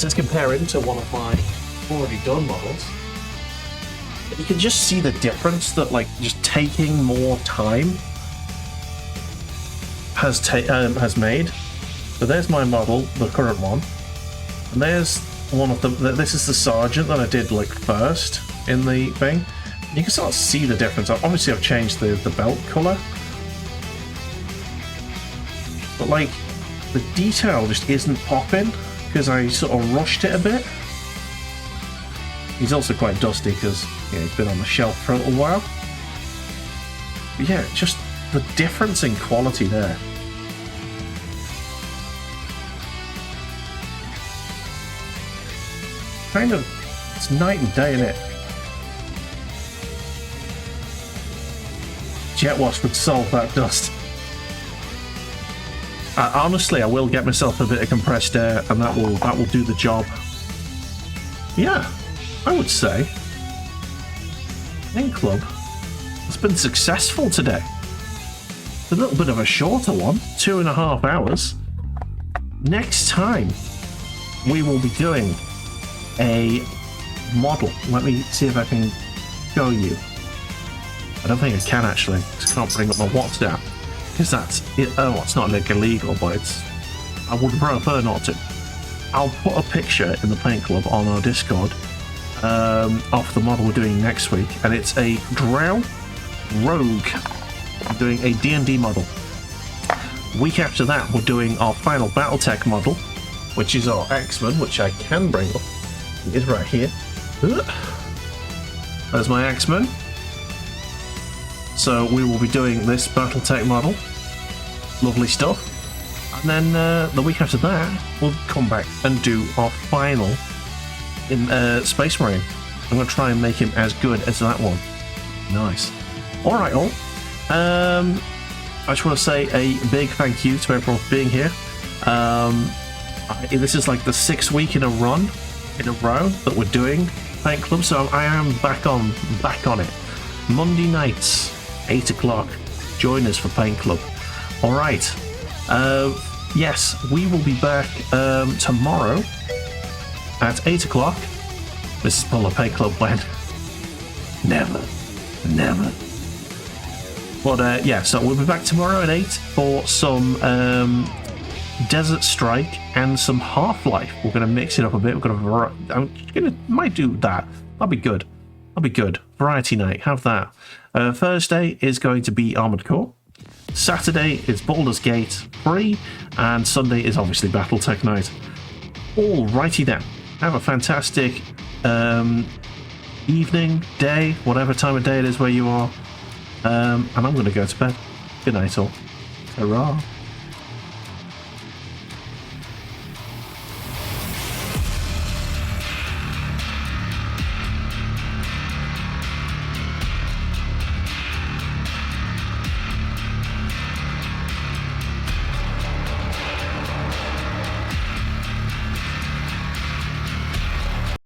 Let's compare it to one of my already done models. You can just see the difference that like just taking more time has made. So there's my model, the current one, and there's one of the. This is the sergeant that I did like first in the thing. You can sort of see the difference. Obviously, I've changed the belt color, but like the detail just isn't popping because I sort of rushed it a bit. He's also quite dusty because he's been on the shelf for a little while. But yeah, just the difference in quality there. Kind of, it's night and day, isn't it? Jet wash would solve that dust. Honestly, I will get myself a bit of compressed air, and that will do the job. Yeah, I would say Ink Club has been successful today. A little bit of a shorter one, 2.5 hours. Next time, we will be doing a model. Let me see if I can show you. I don't think I can actually, because I can't bring up my WhatsApp. Because that's it. Oh, it's not like illegal, but I would prefer not to. I'll put a picture in the Paint Club on our Discord of the model we're doing next week, and it's a Drow Rogue. I'm doing a D&D model. Week after that, we're doing our final Battletech model, which is our X-Men, which I can bring up. It is right here. There's my X-Men. So we will be doing this Battletech model. Lovely stuff. And then the week after that, we'll come back and do our final in Space Marine. I'm going to try and make him as good as that one. Nice. All right, all. I just want to say a big thank you to everyone for being here. This is like the 6th week in a row that we're doing Paint Club, so I am back on it. Monday nights, 8 o'clock. Join us for Paint Club. All right. Yes, we will be back tomorrow at 8 o'clock. This is Bula Paint Club when? Never. But yeah, so we'll be back tomorrow at 8 for some Desert Strike and some Half-Life. We're going to mix it up a bit. Might do that. That'll be good. Variety night. Have that. Thursday is going to be Armored Core. Saturday is Baldur's Gate 3, and Sunday is obviously Battletech night. Alrighty then. Have a fantastic evening, day, whatever time of day it is where you are. And I'm going to go to bed. Good night all. Hurrah.